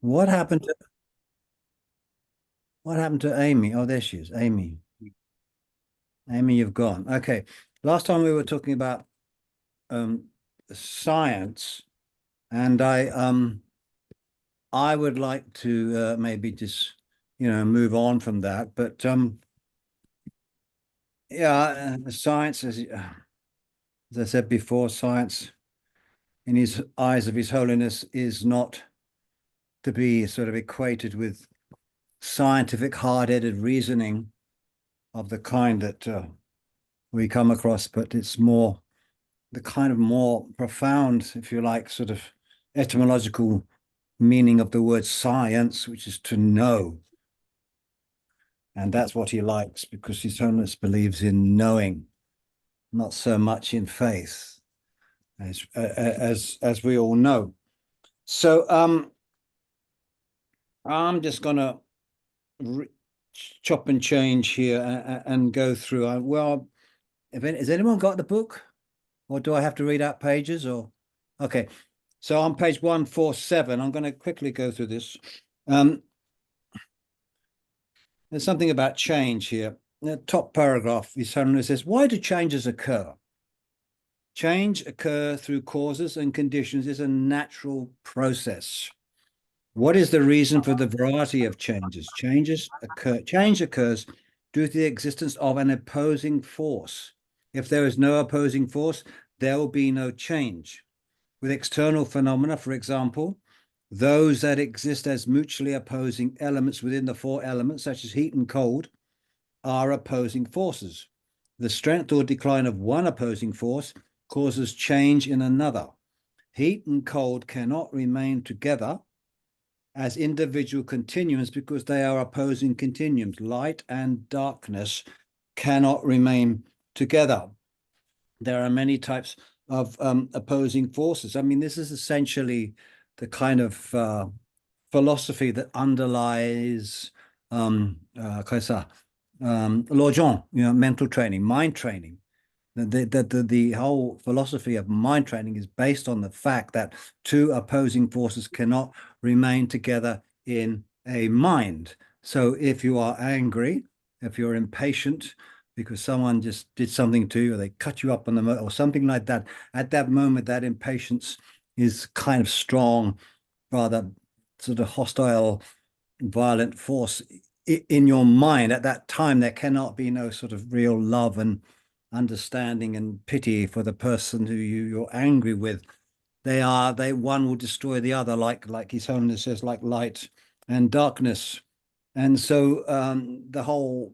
What happened to Amy? Oh, there she is. Amy. Amy, you've gone. Okay. Last time we were talking about um science, and I would like to maybe just move on from that. But yeah, science as I said before, science in his eyes of His Holiness is not to be sort of equated with scientific hard-headed reasoning of the kind that we come across, but it's more the kind of more profound, if you like, sort of etymological meaning of the word science, which is to know. And that's what he likes because His Holiness believes in knowing, not so much in faith, as we all know. So I'm just gonna chop and change here and go through. Well, has anyone got the book? Or do I have to read out pages or? Okay. So on page 147, I'm going to quickly go through this. There's something about change here. The top paragraph, His Holiness says, why do changes occur? Change occur through causes and conditions is a natural process. What is the reason for the variety of changes? Change occurs due to the existence of an opposing force. If there is no opposing force, there will be no change. With external phenomena, for example, those that exist as mutually opposing elements within the four elements, such as heat and cold, are opposing forces. The strength or decline of one opposing force causes change in another. Heat and cold cannot remain together as individual continuums because they are opposing continuums. Light and darkness cannot remain together. There are many types of opposing forces. I mean, this is essentially the kind of philosophy that underlies Loden, mental training, mind training. The whole philosophy of mind training is based on the fact that two opposing forces cannot remain together in a mind. So if you are angry, if you're impatient because someone just did something to you, or they cut you up on the or something like that, at that moment, that impatience is kind of strong, rather sort of hostile, violent force in your mind. At that time, there cannot be no sort of real love and understanding and pity for the person who you're angry with. They one will destroy the other, like His Holiness says, like light and darkness. And so the whole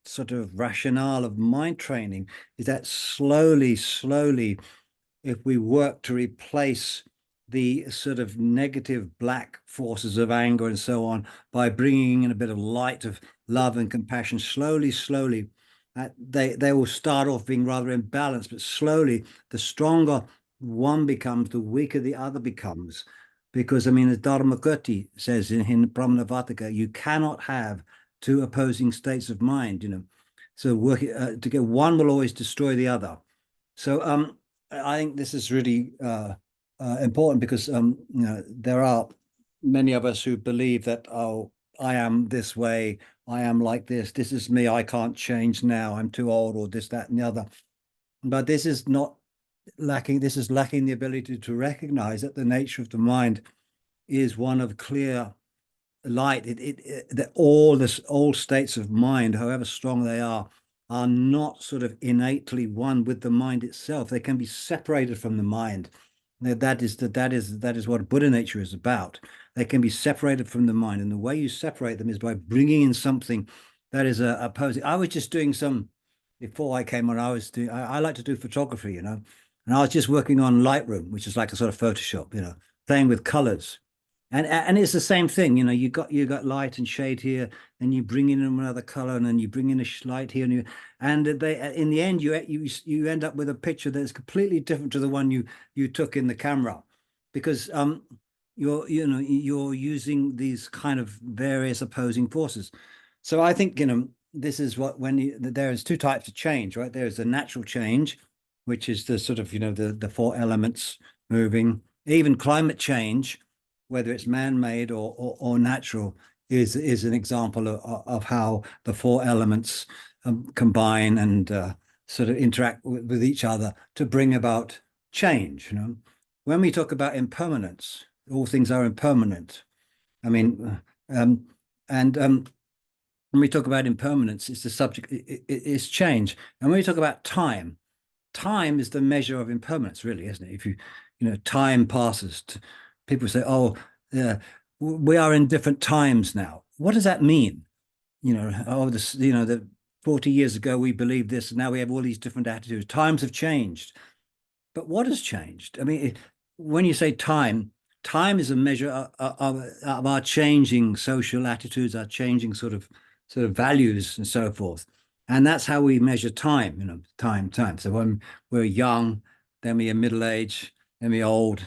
sort of rationale of mind training is that slowly, if we work to replace the sort of negative black forces of anger and so on by bringing in a bit of light of love and compassion, slowly, they will start off being rather imbalanced, but slowly, the stronger one becomes, the weaker the other becomes. Because, I mean, as Dharmakirti says in Brahmanavartaka, you cannot have two opposing states of mind, So working to get one will always destroy the other. So I think this is really important because there are many of us who believe that, oh, I am this way, I am like this is me, I can't change now, I'm too old, or this, that, and the other. But this is not lacking. This is lacking the ability to recognize that the nature of the mind is one of clear light. That all states of mind, however strong they are not sort of innately one with the mind itself. They can be separated from the mind. That is what Buddha nature is about. They can be separated from the mind, and the way you separate them is by bringing in something that is opposing. I was just doing some before I came on. I like to do photography, and I was just working on Lightroom, which is like a sort of Photoshop, playing with colors. And it's the same thing, you got light and shade here, and you bring in another color, and then you bring in a light here, and they in the end you end up with a picture that's completely different to the one you took in the camera, because you're using these kind of various opposing forces. So I think this is what there is two types of change, right? There is the natural change, which is the sort of the four elements moving, even climate change whether it's man-made or natural, is an example of how the four elements combine and sort of interact with each other to bring about change. When we talk about impermanence, all things are impermanent. I mean, and when we talk about impermanence, it's the subject, it's change. And when we talk about time, time is the measure of impermanence, really, isn't it? If time passes. People say, "Oh, yeah, we are in different times now." What does that mean? The 40 years ago we believed this, and now we have all these different attitudes. Times have changed, but what has changed? I mean, when you say time, time is a measure of our changing social attitudes, our changing sort of values and so forth. And that's how we measure time, time. So when we're young, then we are middle age, then we're old,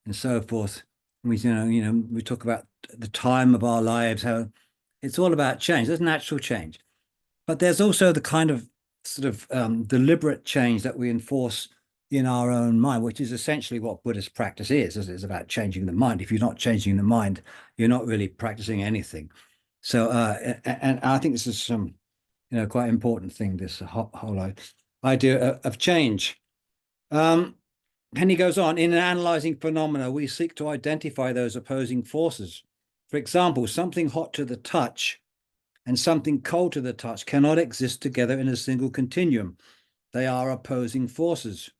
and so forth. And we talk about the time of our lives, how it's all about change. There's natural change, but there's also the kind of sort of deliberate change that we enforce in our own mind, which is essentially what Buddhist practice is. It's about changing the mind. If you're not changing the mind, you're not really practicing anything. So, and I think this is some, quite important thing, this whole idea of change. And he goes on, in analyzing phenomena, we seek to identify those opposing forces. For example, something hot to the touch and something cold to the touch cannot exist together in a single continuum. They are opposing forces.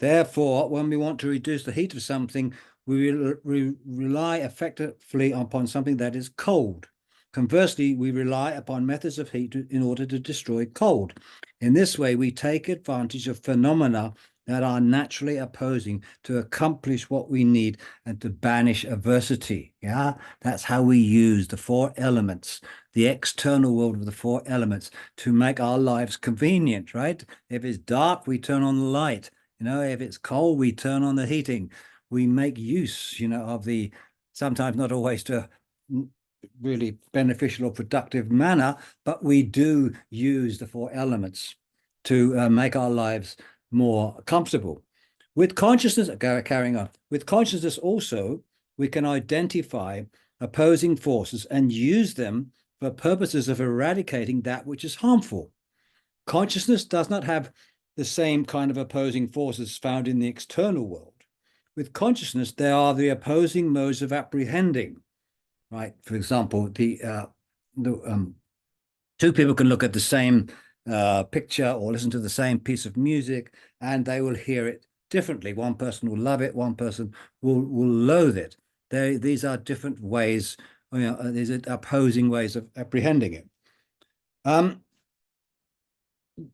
Therefore, when we want to reduce the heat of something, we rely effectively upon something that is cold. Conversely, we rely upon methods of heat in order to destroy cold. In this way, we take advantage of phenomena that are naturally opposing to accomplish what we need and to banish adversity. Yeah, that's how we use the four elements, the external world of the four elements, to make our lives convenient, right? If it's dark, we turn on the light. If it's cold, we turn on the heating. We make use, of the sometimes not always to really beneficial or productive manner, but we do use the four elements to make our lives more comfortable. With consciousness, carrying on, with consciousness also, we can identify opposing forces and use them for purposes of eradicating that which is harmful. Consciousness does not have the same kind of opposing forces found in the external world. With consciousness, there are the opposing modes of apprehending, right? For example, two people can look at the same picture or listen to the same piece of music, and they will hear it differently. One person will love it, one person will loathe it. These are different ways, these are opposing ways of apprehending it.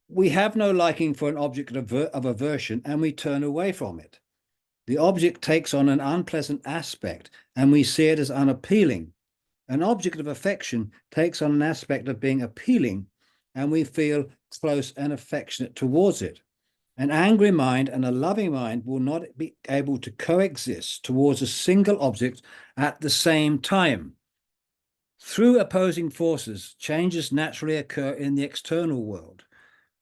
We have no liking for an object of aversion, and we turn away from it. The object takes on an unpleasant aspect, and we see it as unappealing. An object of affection takes on an aspect of being appealing, and we feel close and affectionate towards it. An angry mind and a loving mind will not be able to coexist towards a single object at the same time. Through opposing forces, changes naturally occur in the external world.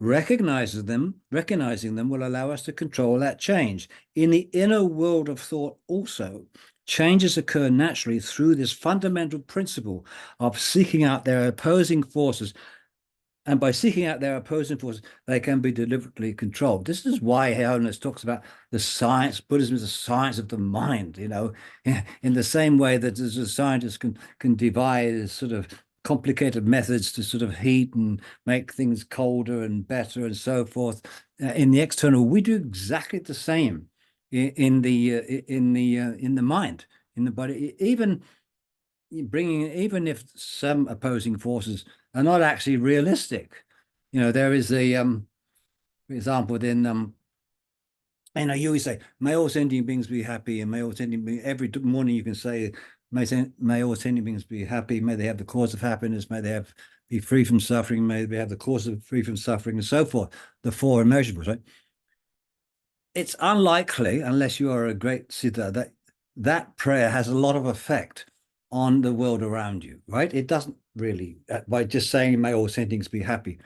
Recognizing them will allow us to control that change. In the inner world of thought also, changes occur naturally through this fundamental principle of seeking out their opposing forces. And by seeking out their opposing forces, they can be deliberately controlled. This is why Holiness talks about the science. Buddhism is a science of the mind, in the same way that as a scientist can devise sort of complicated methods to sort of heat and make things colder and better and so forth. In the external, we do exactly the same in the mind, in the body. Even if some opposing forces are not actually realistic, there is a for example, then you always say, "May all sentient beings be happy," and may all sentient beings. Every morning you can say, May all sentient beings be happy. May they have the cause of happiness. May they be free from suffering. May they have the cause of free from suffering, and so forth. The four immeasurables, right? It's unlikely, unless you are a great siddha, that prayer has a lot of effect on the world around you, right? It doesn't really, by just saying, "May all sentients be happy."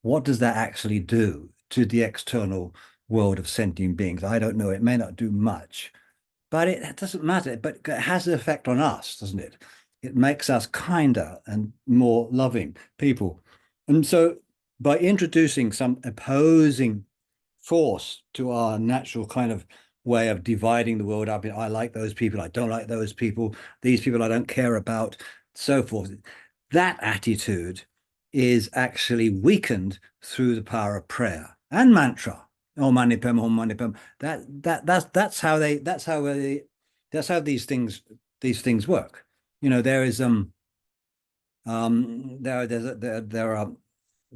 What does that actually do to the external world of sentient beings? I don't know. It may not do much. but it doesn't matter. But it has an effect on us, doesn't it? It makes us kinder and more loving people. And so by introducing some opposing force to our natural kind of way of dividing the world up, I like those people, I don't like those people, these people I don't care about, so forth. That attitude is actually weakened through the power of prayer and mantra. Om Mani Padme, Om Mani Padme. That's how these things work. There is there are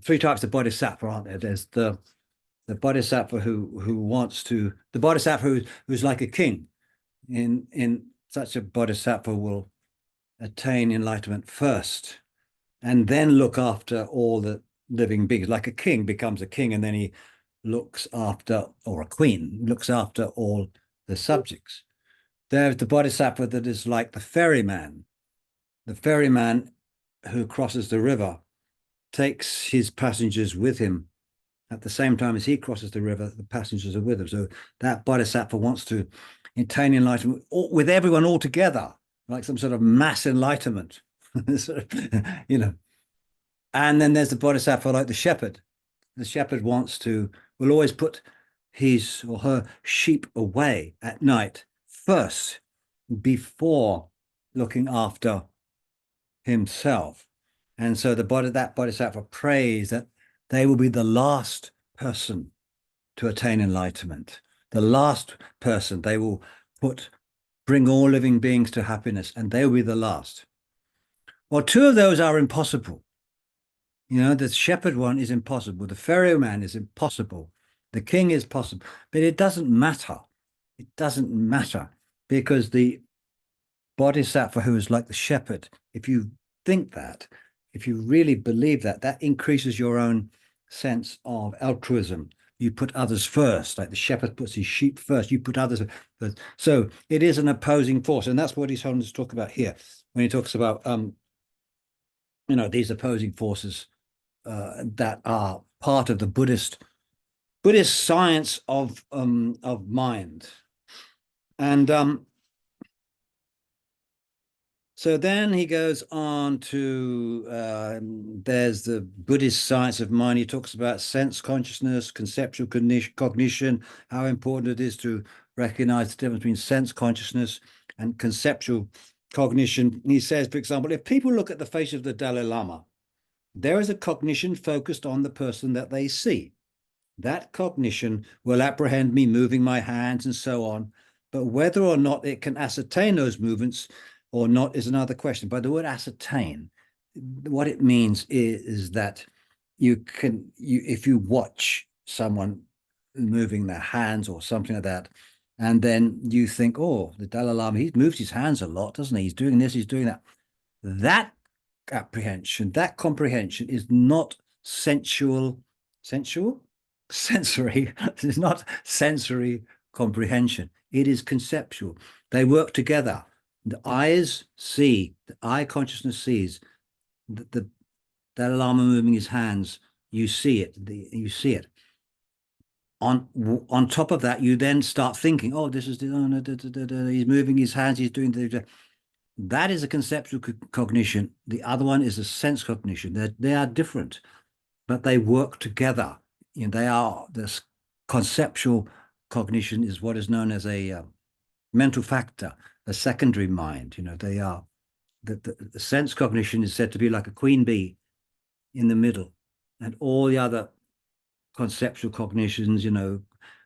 three types of bodhisattva, aren't there? There's the bodhisattva the bodhisattva who's like a king. In such a bodhisattva will attain enlightenment first, and then look after all the living beings. Like a king becomes a king, and then he looks after, or a queen looks after all the subjects. There's the bodhisattva that is like the ferryman. The ferryman who crosses the river takes his passengers with him. At the same time as he crosses the river, the passengers are with him. So that bodhisattva wants to attain enlightenment with everyone all together, like some sort of mass enlightenment. And then there's the bodhisattva like the shepherd. The shepherd will always put his or her sheep away at night first, before looking after himself. And so that bodhisattva prays that they will be the last person to attain enlightenment. The last person. They will bring all living beings to happiness, and they will be the last. Well, two of those are impossible. The shepherd one is impossible. The ferryman is impossible. The king is possible. But it doesn't matter. It doesn't matter, because the bodhisattva who is like the shepherd, if you think that, if you really believe that, that increases your own sense of altruism. You put others first, like the shepherd puts his sheep first. You put others first. So it is an opposing force, and that's what he's trying to talk about here when he talks about these opposing forces that are part of the Buddhist science of mind. And so then he goes on to, there's the Buddhist science of mind. He talks about sense consciousness, conceptual cognition, how important it is to recognize the difference between sense consciousness and conceptual cognition. He says, for example, if people look at the face of the Dalai Lama, there is a cognition focused on the person that they see. That cognition will apprehend me moving my hands and so on, but whether or not it can ascertain those movements or not is another question. By the word ascertain, what it means is that if you watch someone moving their hands or something like that, and then you think, oh, the Dalai Lama, he moves his hands a lot, doesn't he? He's doing this, he's doing that. That apprehension, that comprehension is not sensual, sensory. It's not sensory comprehension. It is conceptual. They work together. The eyes see, the eye consciousness sees the Dalai Lama moving his hands. You see it. You see it. On top of that, you then start thinking, oh, this is he's moving his hands. He's doing that is a conceptual cognition. The other one is a sense cognition. They are different, but they work together. This conceptual cognition is what is known as a mental factor, a secondary mind. They are the sense cognition is said to be like a queen bee in the middle, and all the other conceptual cognitions,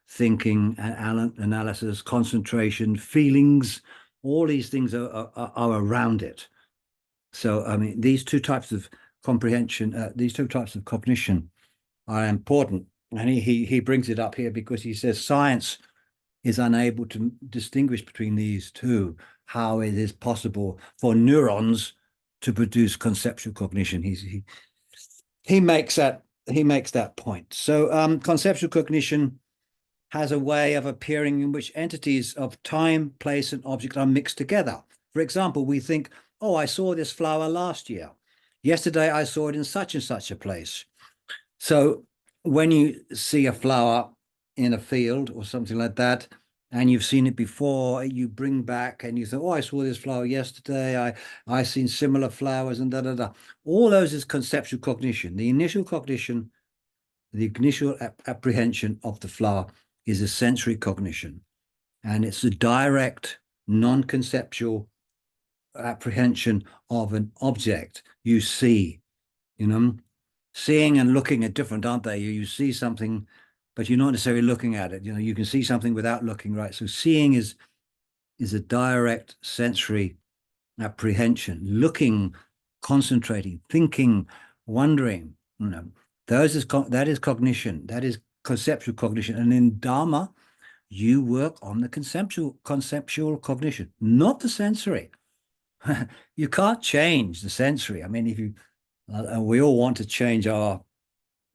thinking, analysis, concentration, feelings, all these things are around it. So, I mean, these two types of comprehension, these two types of cognition are important. And he brings it up here because he says science is unable to distinguish between these two, how it is possible for neurons to produce conceptual cognition. He makes that point. So conceptual cognition has a way of appearing in which entities of time, place, and object are mixed together. For example, we think, oh, I saw this flower last year. Yesterday, I saw it in such and such a place. So when you see a flower in a field or something like that, and you've seen it before, you bring back and you say, oh, I saw this flower yesterday, I seen similar flowers, and da da da. All those is conceptual cognition. The initial cognition, the initial apprehension of the flower is a sensory cognition, and it's a direct, non-conceptual apprehension of an object you see. Seeing and looking are different, aren't they? You see something, but you're not necessarily looking at it. You can see something without looking, right? So seeing is a direct sensory apprehension. Looking, concentrating, thinking, wondering, that is cognition. That is conceptual cognition. And in Dharma, you work on the conceptual cognition, not the sensory. You can't change the sensory. I mean, if you we all want to change our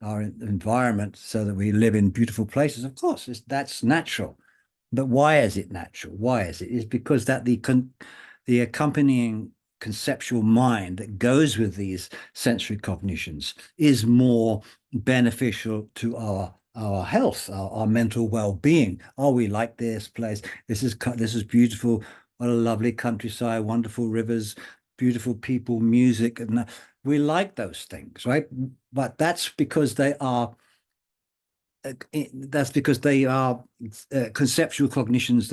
environment so that we live in beautiful places. Of course, that's natural. But why is it natural? Why is it? It's because that the accompanying conceptual mind that goes with these sensory cognitions is more beneficial to our health, our mental well-being. Oh, we like this place. This is beautiful. What a lovely countryside, wonderful rivers, beautiful people, music, and we like those things, right? But that's because they are conceptual cognitions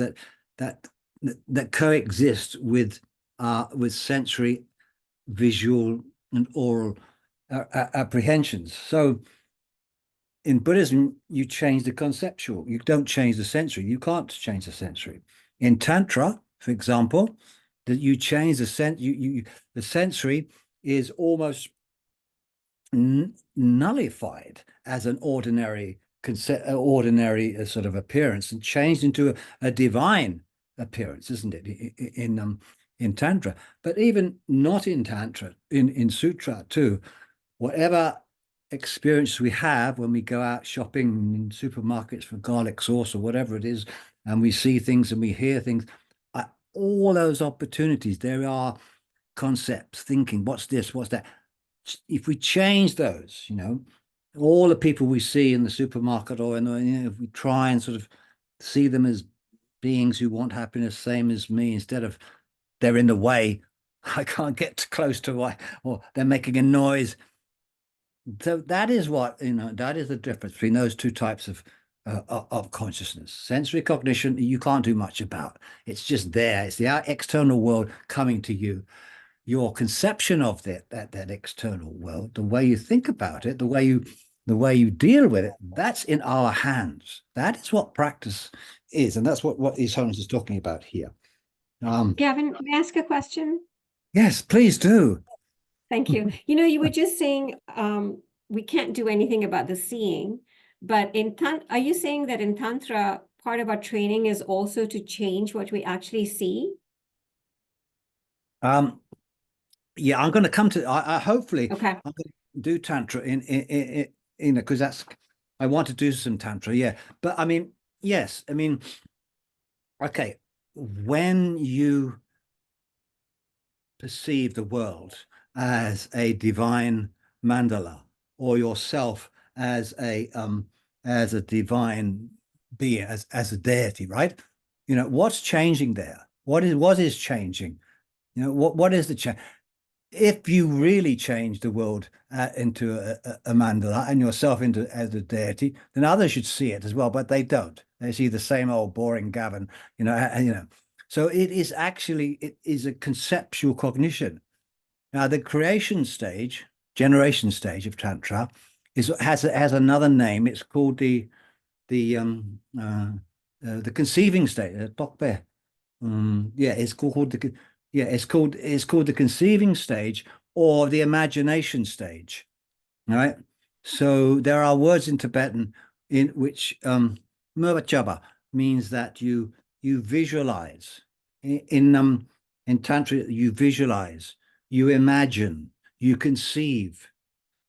that coexist with sensory, visual, and oral apprehensions. So in Buddhism, you change the conceptual. You don't change the sensory. You can't change the sensory. In Tantra, for example, that you change the the sensory is almost nullified as an ordinary sort of appearance and changed into a divine appearance, isn't it? In Tantra, but even not in Tantra, in Sutra too, whatever experience we have when we go out shopping in supermarkets for garlic sauce or whatever it is, and we see things and we hear things, all those opportunities, there are concepts, thinking, what's this, what's that. If we change those, all the people we see in the supermarket, or if we try and sort of see them as beings who want happiness, same as me, instead of they're in the way, I can't get close to why, or they're making a noise. So that is that is the difference between those two types of consciousness. Sensory cognition, you can't do much about. It's just there. It's the external world coming to you. Your conception of that external world, the way you think about it, the way you deal with it, that's in our hands. That is what practice is, and that's what His Holiness is talking about here. Gavin, can I ask a question? Yes, please do. Thank you. You were just saying we can't do anything about the seeing, but are you saying that in Tantra, part of our training is also to change what we actually see? Yeah, I'm going to come to. I hopefully Okay. I'm going to do Tantra in because I want to do some Tantra. Yeah, but I mean, yes, I mean, okay, when you perceive the world as a divine mandala, or yourself as a divine being, as a deity, right? What's changing there? What is changing? What is the change? If you really change the world into a mandala and yourself as a deity, then others should see it as well, but they don't. They see the same old boring Gavin, So it is a conceptual cognition. Now, the creation stage, generation stage of Tantra has another name. It's called the conceiving stage. It's called the conceiving stage or the imagination stage. Right. So there are words in Tibetan in which Mervachaba means that you visualize. In Tantra, you visualize, you imagine, you conceive.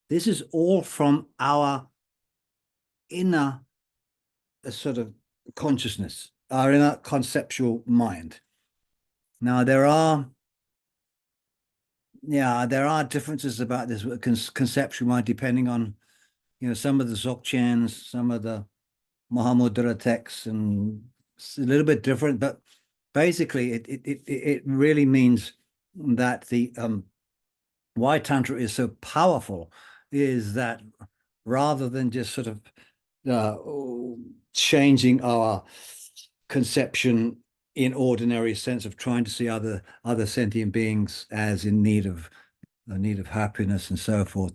This is all from our inner sort of consciousness, our inner conceptual mind. Now, there are differences about this conceptual mind depending on, some of the Dzogchens, some of the Mahamudra texts, and it's a little bit different, but basically it really means that the why Tantra is so powerful is that rather than just sort of changing our conception in ordinary sense of trying to see other sentient beings as in need of happiness and so forth,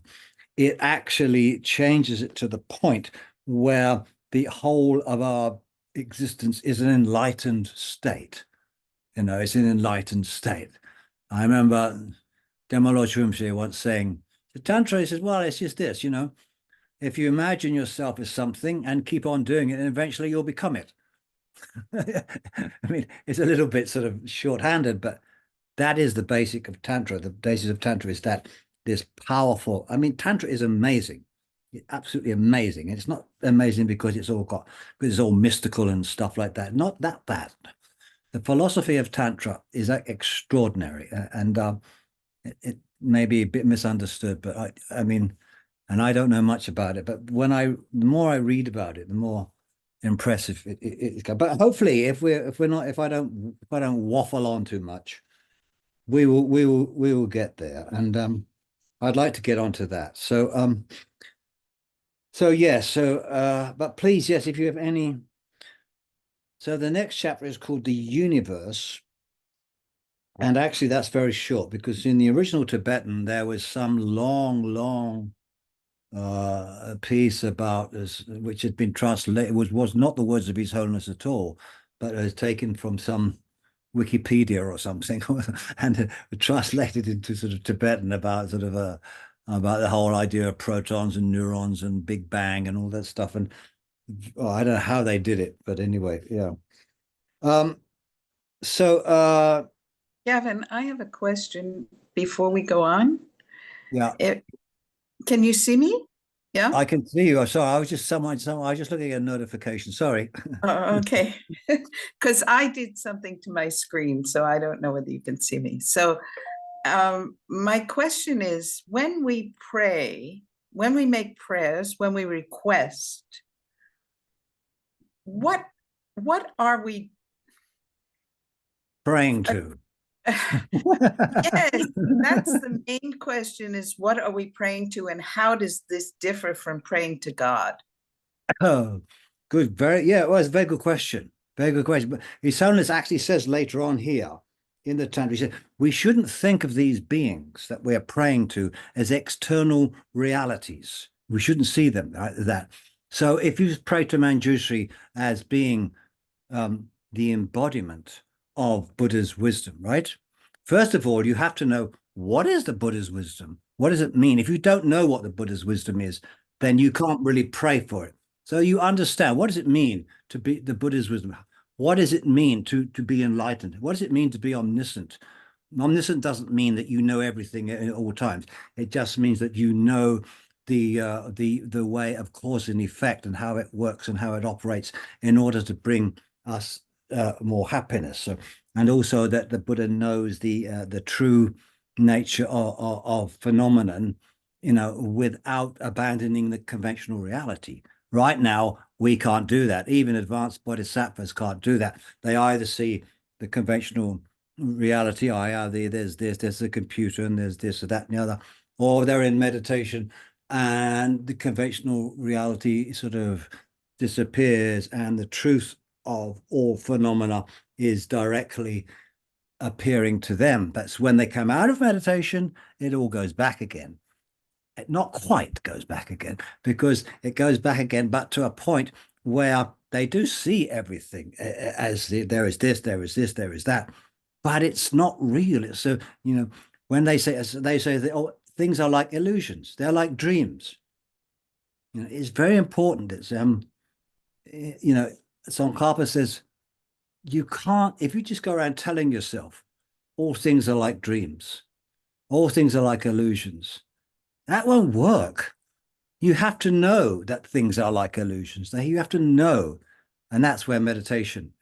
it actually changes it to the point where the whole of our existence is an enlightened state. It's an enlightened state. I remember Dhamma Lord Rinpoche once saying, the Tantra, he says, well, it's just this, if you imagine yourself as something and keep on doing it, and eventually you'll become it. I mean, it's a little bit sort of short-handed, but that is the basic of Tantra. The basis of Tantra is that this powerful, I mean, Tantra is amazing. It's absolutely amazing. And it's not amazing because it's all mystical and stuff like that. Not that bad. The philosophy of Tantra is extraordinary. And it may be a bit misunderstood, but I mean, and I don't know much about it, but the more I read about it, the more impressive it. But hopefully, if I don't waffle on too much, we will get there. And I'd like to get onto that. But please, yes, if you have any. So the next chapter is called The Universe. And actually, that's very short because in the original Tibetan, there was some long piece about this, which had been translated, was not the words of His Holiness at all, but it was taken from some Wikipedia or something and translated into sort of Tibetan about about the whole idea of protons and neurons and Big Bang and all that stuff. And I don't know how they did it, but anyway, yeah. Gavin, I have a question before we go on. Yeah. Can you see me? Yeah. I can see you. Sorry, I was just I was just looking at a notification. Sorry. Okay. Because I did something to my screen, so I don't know whether you can see me. So my question is, when we pray, when we make prayers, when we request, what are we praying to? Yes, that's the main question, is what are we praying to, and how does this differ from praying to God? Oh, good. Well, it's a very good question. Very good question. But His Holiness actually says later on here in the Tantra, he said, we shouldn't think of these beings that we're praying to as external realities. We shouldn't see them like that. So if you pray to Manjushri as being the embodiment of Buddha's wisdom, right? First of all, you have to know, what is the Buddha's wisdom? What does it mean? If you don't know what the Buddha's wisdom is, then you can't really pray for it. So you understand, what does it mean to be the Buddha's wisdom? What does it mean to be enlightened? What does it mean to be omniscient? Omniscient doesn't mean that you know everything at all times. It just means that you know the way of cause and effect and how it works and how it operates in order to bring us more happiness. So, and also that the Buddha knows the true nature of phenomenon, without abandoning the conventional reality. Right now, we can't do that. Even advanced bodhisattvas can't do that. They either see the conventional reality, there's a computer and there's this or that and the other, or they're in meditation and the conventional reality sort of disappears and the truth of all phenomena is directly appearing to them. That's when they come out of meditation, it all goes back again. It not quite goes back again, because it goes back again, but to a point where they do see everything as there is this, there is this, there is that, but it's not real. So, when they say that, things are like illusions, they're like dreams. It's very important. It's Tsongkhapa says, you can't, if you just go around telling yourself all things are like dreams, all things are like illusions, that won't work. You have to know that things are like illusions. You have to know, and that's where meditation,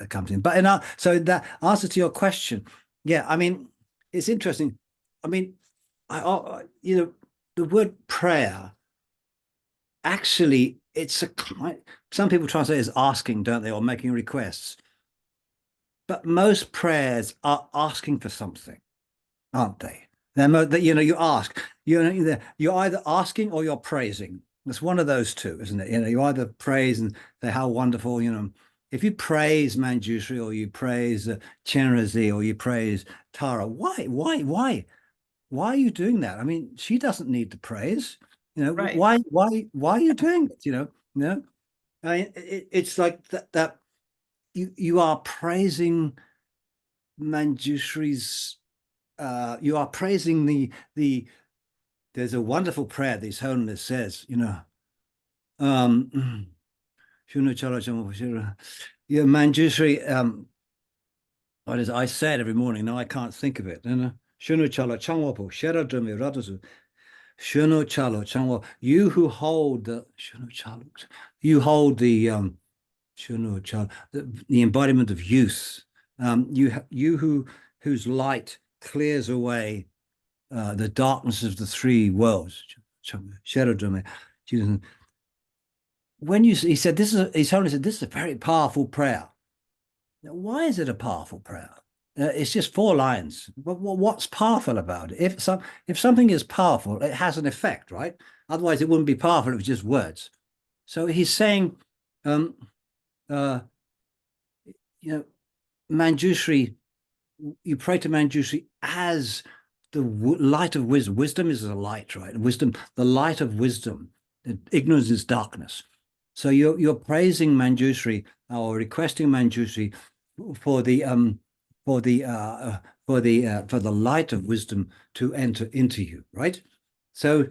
comes in. But so that answer to your question, yeah, I mean, it's interesting. I mean, the word prayer actually it's a kind, some people translate it as asking, don't they, or making requests. But most prayers are asking for something, aren't they? You know, you ask, you're either asking or you're praising. It's one of those two, isn't it? You know, you either praise and say how wonderful, you know. If you praise Manjushri or you praise Chenrezig or you praise Tara, why are you doing that? I mean, she doesn't need the praise. You know, Right. why are you doing it? You know, I mean, it's like that you are praising Manjushri's. You are praising the. There's a wonderful prayer that His Holiness says. You know, yeah, Manjushri. What is I say it every morning? Now I can't think of it. You know, Shuno Chalo Changwa, you who hold the Shuno Chalo, you hold the Shuno Chalo, the embodiment of youth. You whose light clears away the darkness of the three worlds. When he said this is His Holiness said this is a very powerful prayer. Now, why is it a powerful prayer? It's just 4 lines. What's powerful about it? If something is powerful, it has an effect, right? Otherwise, it wouldn't be powerful. It was just words. So he's saying, you know, Manjushri. You pray to Manjushri as the light of wisdom. Wisdom is a light, right? Wisdom, the light of wisdom. Ignorance is darkness. So you're praising Manjushri or requesting Manjushri for the light of wisdom to enter into you, right? So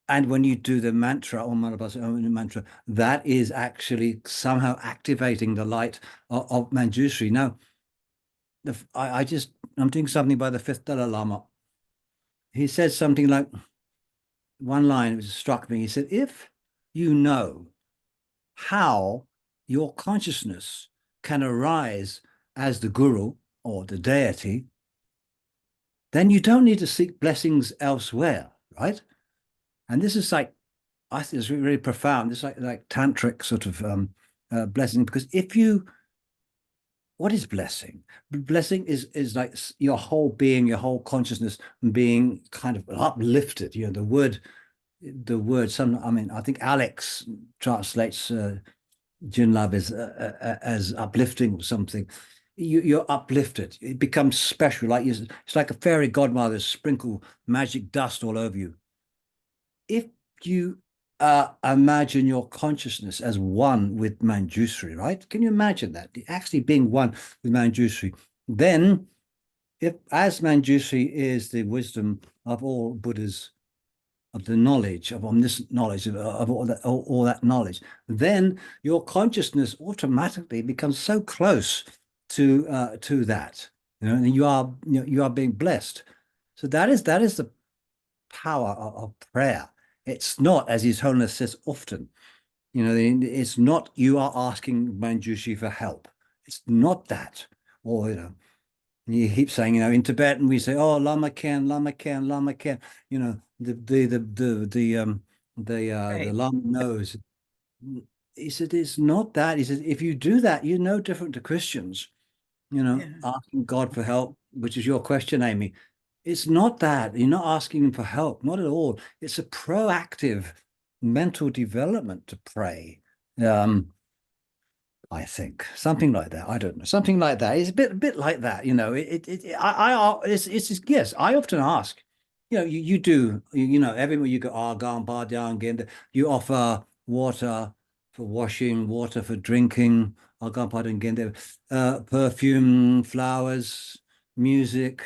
and when you do the mantra or mantra, that is actually somehow activating the light of Manjushri. Now, I'm doing something by the 5th Dalai Lama. He says something like, one line which struck me. He said, if you know how your consciousness can arise as the guru or the deity, then you don't need to seek blessings elsewhere, right? And this is like, I think it's really profound. It's like tantric sort of blessing, because what is blessing? Blessing is like your whole being, your whole consciousness being kind of uplifted. You know, the word. I think Alex translates Jinlab as uplifting or something. You're uplifted. It becomes special. Like it's like a fairy godmother sprinkle magic dust all over you. If you imagine your consciousness as one with Manjushri, right? Can you imagine that? Actually being one with Manjushri. Then, as Manjushri is the wisdom of all Buddhas, of the knowledge, of omniscient knowledge, of all that knowledge, then your consciousness automatically becomes so close to that, you know, and you are being blessed. So that is the power of prayer. It's not, as His Holiness says often, you know, it's not you are asking Manjushri for help. It's not that. Or, you know, you keep saying, you know, in Tibetan we say, oh, Lama Ken, Lama Ken, Lama Ken. You know, the Lama knows. He said, it's not that. He said, if you do that, you're no different to Christians, you know, asking God for help, which is your question, Amy. It's not that. You're not asking him for help, not at all. It's a proactive mental development to pray. I think something like that. I don't know, something like that. It's a bit like that, you know. It's yes. I often ask, you know, you do, you know, everywhere you go, you offer water for washing, water for drinking, perfume, flowers, music.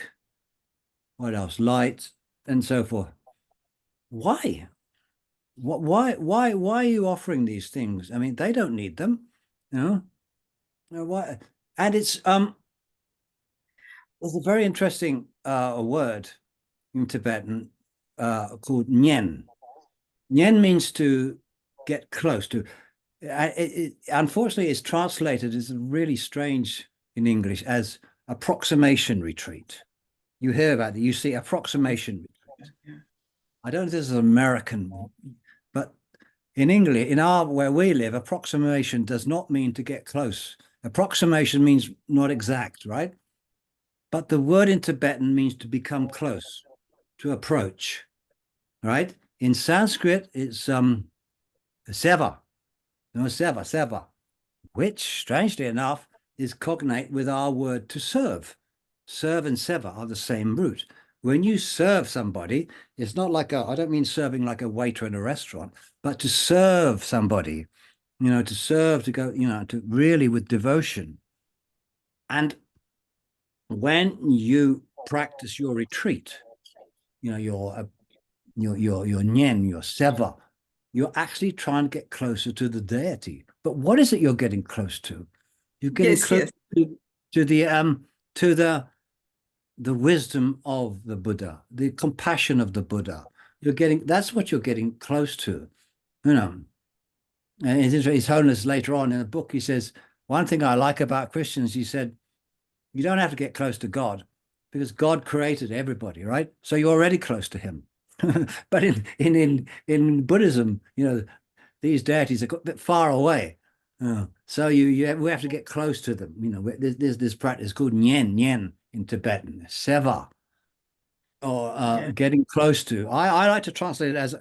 What else? Light and so forth. Why? Why are you offering these things? I mean, they don't need them, you know. Why? And it's there's a very interesting word in Tibetan called nyen. Nyen means to get close to. Unfortunately, it's translated as really strange in English as approximation retreat. You hear about it. You see approximation retreat. I don't know if this is American, but in English, where we live, approximation does not mean to get close. Approximation means not exact, right? But the word in Tibetan means to become close, to approach, right? In Sanskrit, it's seva, no, seva, which, strangely enough, is cognate with our word to serve. Serve and seva are the same root. When you serve somebody, it's not like I don't mean serving like a waiter in a restaurant, but to serve somebody, to serve, to go, to really with devotion. And when you practice your retreat, your nyen, your seva, you're actually trying to get closer to the deity. But what is it you're getting close to? You're getting close to the wisdom of the Buddha, the compassion of the Buddha. That's what you're getting close to, And His Holiness later on in the book, he says, one thing I like about Christians, he said, you don't have to get close to God because God created everybody, right? So you're already close to him. But in Buddhism, these deities are a bit far away. So we have to get close to them. There's this practice called nyen in Tibetan, seva, or getting close to. I like to translate it as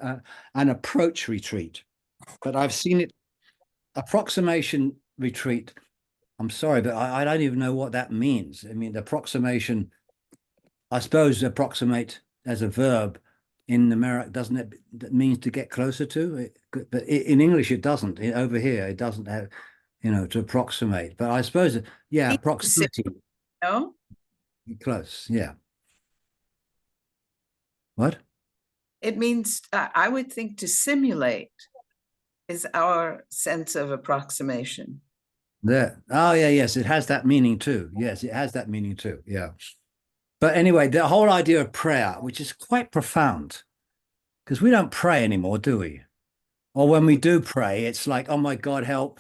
an approach retreat, but I've seen it approximation retreat. I'm sorry, but I don't even know what that means. I mean, the approximation, I suppose approximate as a verb in America, doesn't it? That means to get closer to, but in English it doesn't. Over here it doesn't have, to approximate. But I suppose, yeah, proximity. No, close, yeah. What? It means, I would think, to simulate is our sense of approximation. There. Oh, yeah, yes, it has that meaning too. Yes, it has that meaning too. Yeah. But anyway, the whole idea of prayer, which is quite profound, because we don't pray anymore, do we? Or when we do pray, it's like, oh my God, help.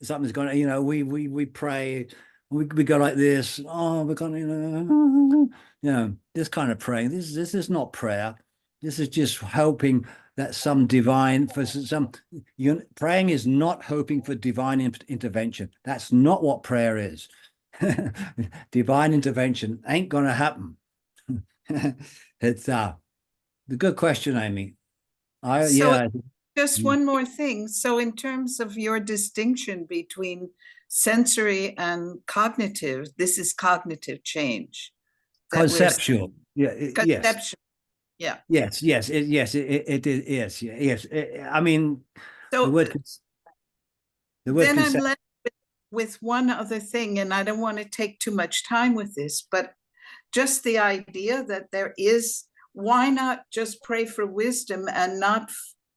Something's going to, we pray, we go like this. Oh, we're going to, this kind of praying. This is not prayer. This is just hoping that some divine, praying is not hoping for divine intervention. That's not what prayer is. Divine intervention ain't going to happen. It's the good question, Amy. Just one more thing. So in terms of your distinction between sensory and cognitive, this is cognitive change. Conceptual. Yeah. Conceptual. Yeah. Yes. It is. Yes. I mean, so the word then I'm left with one other thing, and I don't want to take too much time with this, but just the idea that why not just pray for wisdom and not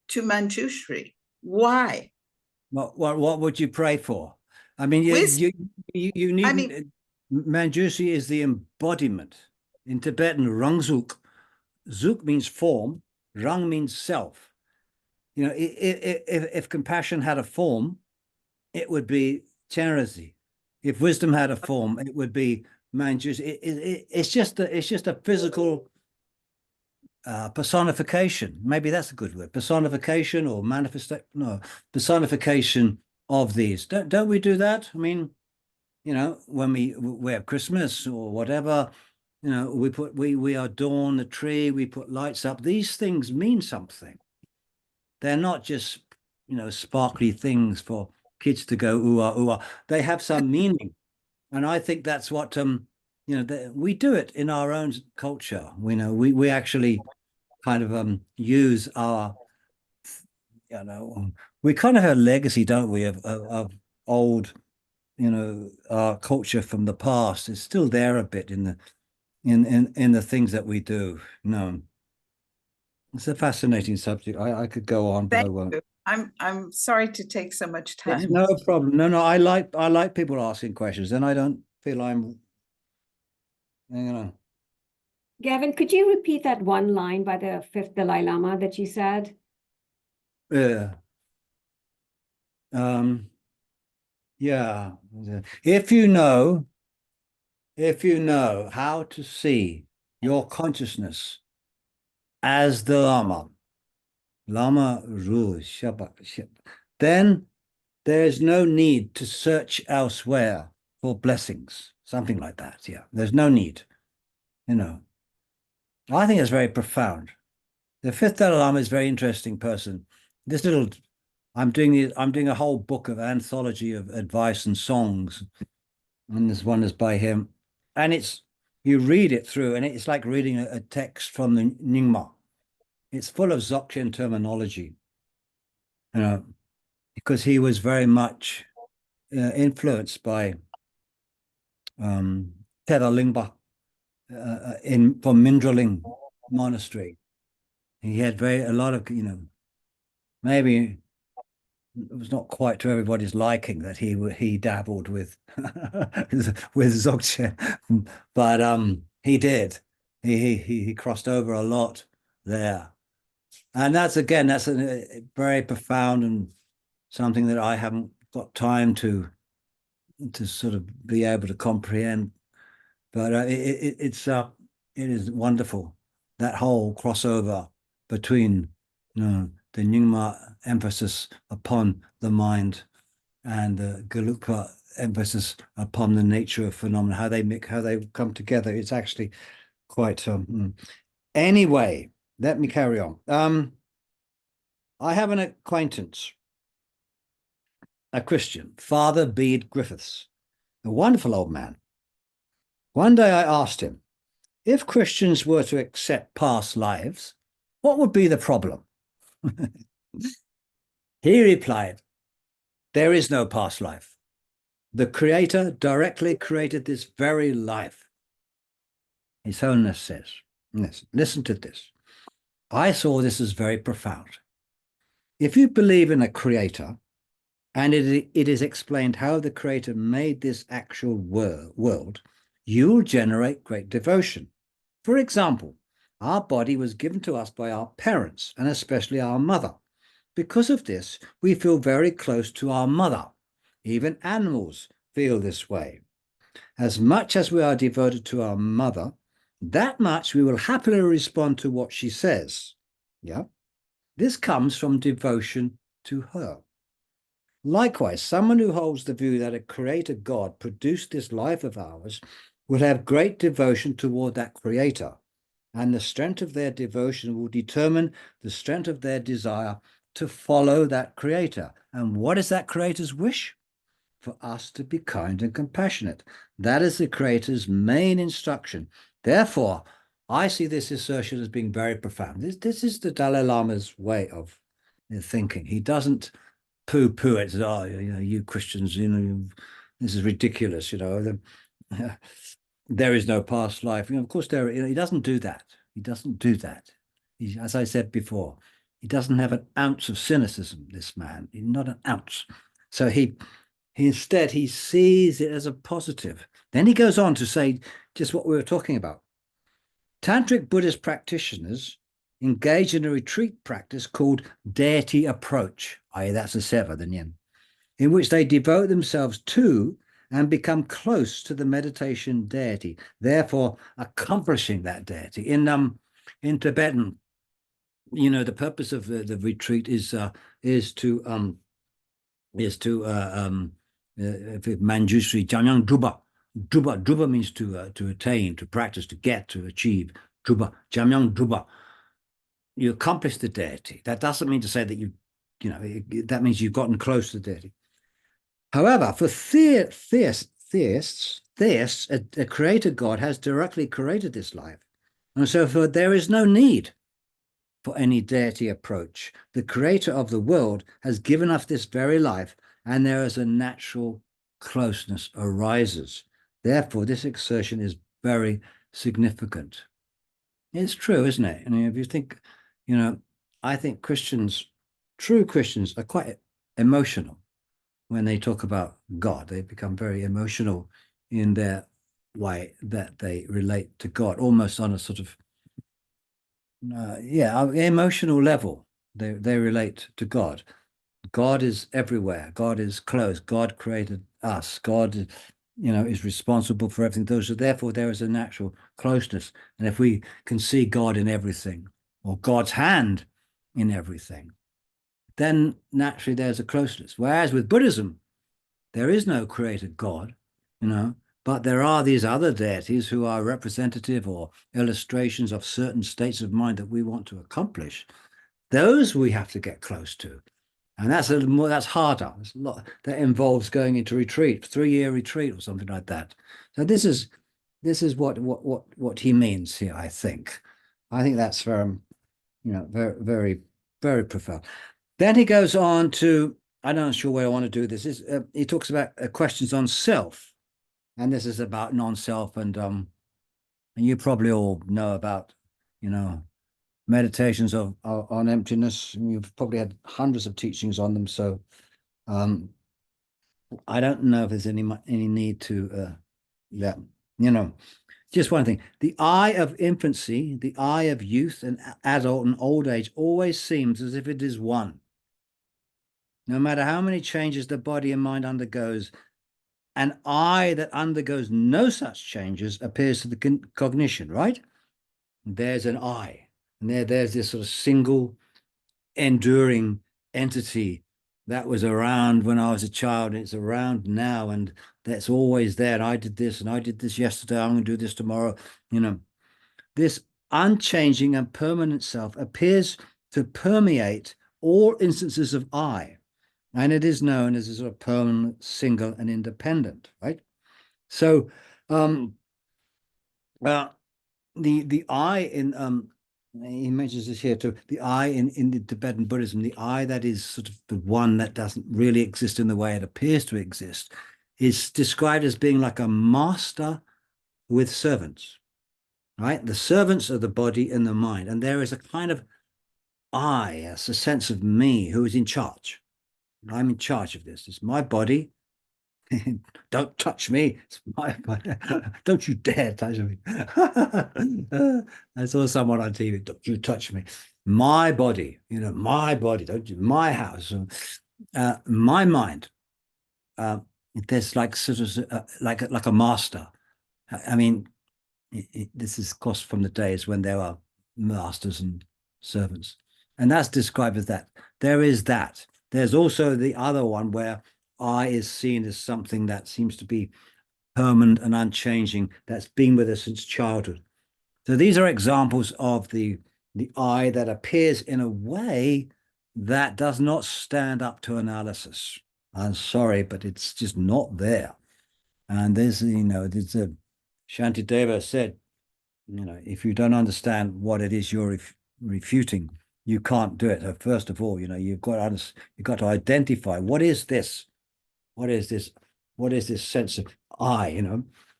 to Manjushri? Why? What would you pray for? I mean, you need. I mean, Manjushri is the embodiment. In Tibetan, Rangzuk. Zuk means form. Rang means self. If compassion had a form, it would be Chenrezig. If wisdom had a form, it would be Manjushri. It's just a physical personification. Maybe that's a good word. Personification or manifestation. No, personification of these. Don't we do that? I mean, when we have Christmas or whatever, we adorn the tree, we put lights up. These things mean something. They're not just sparkly things for kids to go ooh ah. They have some meaning, and I think that's what we do it in our own culture. We actually kind of use our we kind of have a legacy, don't we, of old our culture from the past. It's still there a bit in the things that we do. It's a fascinating subject. I could go on, but I won't. I'm sorry to take so much time. It's no problem. No, I like people asking questions, and I don't feel I'm Gavin, could you repeat that one line by the fifth Dalai Lama that you said? Yeah. Yeah. If you know how to see your consciousness as the Lama, Lama Ru Shabak. Then there is no need to search elsewhere for blessings. Something like that. Yeah. There's no need. You know. I think it's very profound. The fifth Dalai Lama is a very interesting person. This little I'm doing a whole book of anthology of advice and songs. And this one is by him. And you read it through, and it's like reading a text from the Nyingma. It's full of Dzogchen terminology, you know, because he was very much influenced by Thera Lingpa from Mindraling Monastery. He had a lot of, you know, maybe it was not quite to everybody's liking that he dabbled with with Dzogchen, but he did. He crossed over a lot there, and that's a very profound and something that I haven't got time to sort of be able to comprehend. But it is wonderful, that whole crossover between, you know, the Nyingma emphasis upon the mind and the Gelugpa emphasis upon the nature of phenomena, how they come together. It's actually quite anyway, let me carry on. I have an acquaintance, a Christian, Father Bede Griffiths, a wonderful old man. One day I asked him, if Christians were to accept past lives, what would be the problem? He replied, there is no past life. The Creator directly created this very life. His Holiness says, listen to this. I saw this as very profound. If you believe in a Creator, and it is explained how the Creator made this actual world, you will generate great devotion. For example, our body was given to us by our parents, and especially our mother. Because of this, we feel very close to our mother. Even animals feel this way. As much as we are devoted to our mother, that much we will happily respond to what she says. Yeah, this comes from devotion to her. Likewise, someone who holds the view that a creator God produced this life of ours will have great devotion toward that creator, and the strength of their devotion will determine the strength of their desire to follow that creator. And what is that creator's wish? For us to be kind and compassionate. That is the creator's main instruction. Therefore, I see this assertion as being very profound. This is the Dalai Lama's way of thinking. He doesn't poo-poo it. Oh, you know, you Christians, you know, this is ridiculous. You know, there is no past life. You know, of course, he doesn't do that. He doesn't do that. As I said before, he doesn't have an ounce of cynicism. This man, not an ounce. So instead he sees it as a positive. Then he goes on to say just what we were talking about. Tantric Buddhist practitioners engage in a retreat practice called deity approach, i.e. that's a seva, the Nyen, in which they devote themselves to and become close to the meditation deity, therefore accomplishing that deity. In Tibetan, you know, the purpose of the retreat is to Manjusri Janyang Druba. Druba means to attain, to practice, to get, to achieve. Druba, Jamyang Druba. You accomplish the deity. That doesn't mean to say that that means you've gotten close to the deity. However, for theists, a creator God has directly created this life. And so there is no need for any deity approach. The creator of the world has given us this very life, and there is a natural closeness arises. Therefore, this exertion is very significant. It's true, isn't it? I mean, if you think, you know, I think true Christians are quite emotional when they talk about God. They become very emotional in their way that they relate to God, almost on a sort of, emotional level. They relate to God. God is everywhere. God is close. God created us. God, you know, is responsible for everything. Therefore, there is a natural closeness. And if we can see God in everything, or God's hand in everything, then naturally there's a closeness. Whereas with Buddhism, there is no created God, but there are these other deities who are representative or illustrations of certain states of mind that we want to accomplish. Those we have to get close to. And that's that's harder. There's a lot that involves going into retreat, 3-year retreat or something like that. So this is what he means here, I think. I think that's very, very, very profound. Then he goes on to, I'm not sure where I want to do this. He talks about questions on self, and this is about non-self, and you probably all know about, meditations on emptiness. You've probably had hundreds of teachings on them, so I don't know if there's any need to just one thing. The eye of infancy, the eye of youth and adult and old age always seems as if it is one. No matter how many changes the body and mind undergoes, an eye that undergoes no such changes appears to the cognition, right? There's an eye. And there's this sort of single enduring entity that was around when I was a child, and it's around now, and that's always there. And I did this, and I did this yesterday, I'm going to do this tomorrow. This unchanging and permanent self appears to permeate all instances of I, and it is known as a sort of permanent, single, and independent, right? So the I in he mentions this here too, the I in the Tibetan Buddhism, the I that is sort of the one that doesn't really exist in the way it appears to exist, is described as being like a master with servants, right? The servants are the body and the mind, and there is a kind of I, a sense of me who is in charge. I'm in charge of this. It's my body. Don't touch me. It's my body. Don't you dare touch me. I saw someone on TV. Don't you touch me. My body, my body. Don't you? My house. My mind. There's like sort of like a master. I mean, this is, of course, from the days when there were masters and servants, and that's described as that. There is that. There's also the other one where I is seen as something that seems to be permanent and unchanging, that's been with us since childhood. So these are examples of the I that appears in a way that does not stand up to analysis. I'm sorry, but it's just not there. And there's, there's a Shantideva said, if you don't understand what it is you're refuting, you can't do it. So first of all, you've got to identify, what is this? What is this? What is this sense of I,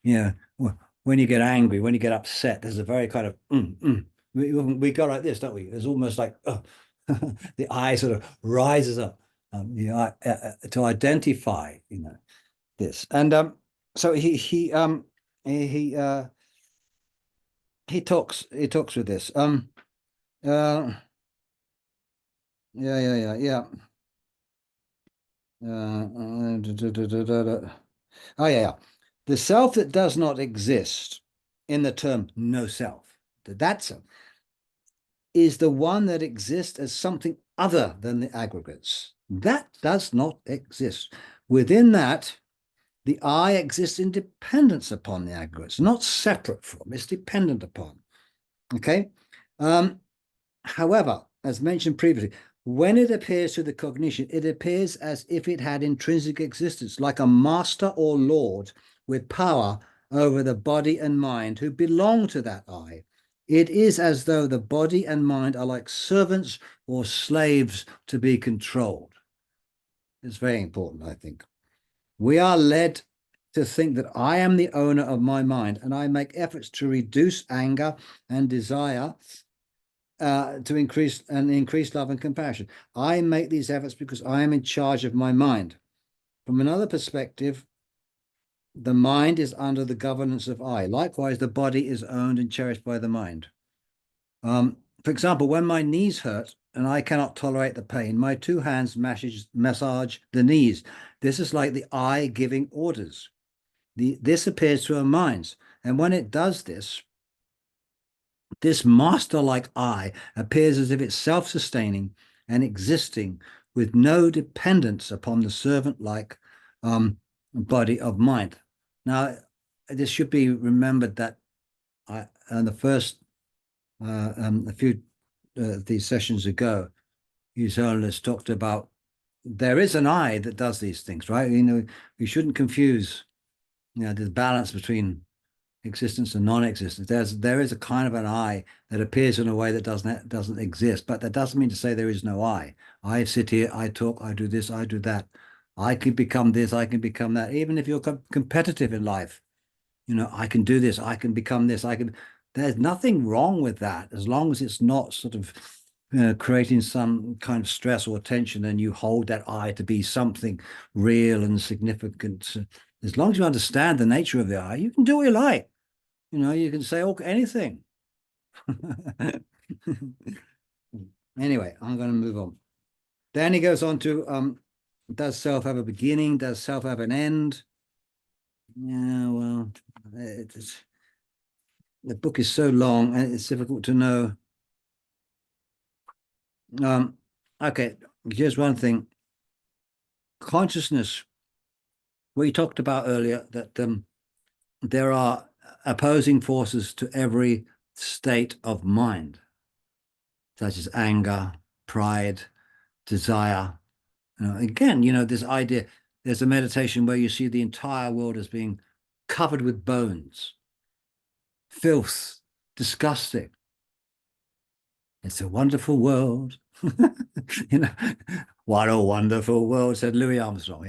when you get angry, when you get upset, there's a very kind of, we go like this, don't we? It's almost like, the I sort of rises up to identify, this. And so he talks with this. Yeah. Oh yeah. The self that does not exist in the term no self, that self is the one that exists as something other than the aggregates. That does not exist. Within that, the I exists in dependence upon the aggregates, not separate from, it's dependent upon. Okay. However, as mentioned previously, when it appears to the cognition, it appears as if it had intrinsic existence, like a master or lord with power over the body and mind who belong to that I. It is as though the body and mind are like servants or slaves to be controlled. It's very important, I think. We are led to think that I am the owner of my mind, and I make efforts to reduce anger and desire to increase love and compassion. I make these efforts because I am in charge of my mind. From another perspective, the mind is under the governance of I. Likewise, the body is owned and cherished by the mind. For example, when my knees hurt and I cannot tolerate the pain, my 2 hands massage the knees. This is like the I giving orders. This appears to our minds. And when it does this, This master-like I appears as if it's self-sustaining and existing with no dependence upon the servant-like body of mind. Now, this should be remembered that in the first a few these sessions ago, His Holiness talked about there is an I that does these things, right? You know, we shouldn't confuse, you know, the balance between existence and non-existence. There is a kind of an I that appears in a way that doesn't exist, but that doesn't mean to say there is no I. I sit here, I talk, I do this, I do that. I can become this, I can become that. Even if you're competitive in life, you know, I can do this, I can become this, I can. There's nothing wrong with that as long as it's not sort of creating some kind of stress or tension, and you hold that I to be something real and significant. As long as you understand the nature of the I, you can do what you like. You know, you can say anything. Anyway, I'm going to move on. Then he goes on to, does self have a beginning? Does self have an end? Yeah, well, the book is so long and it's difficult to know. Okay, here's one thing. Consciousness, we talked about earlier that there are opposing forces to every state of mind, such as anger, pride, desire. You know, again, you know, this idea, there's a meditation where you see the entire world as being covered with bones, filth, disgusting. It's a wonderful world. You know, what a wonderful world, said Louis Armstrong.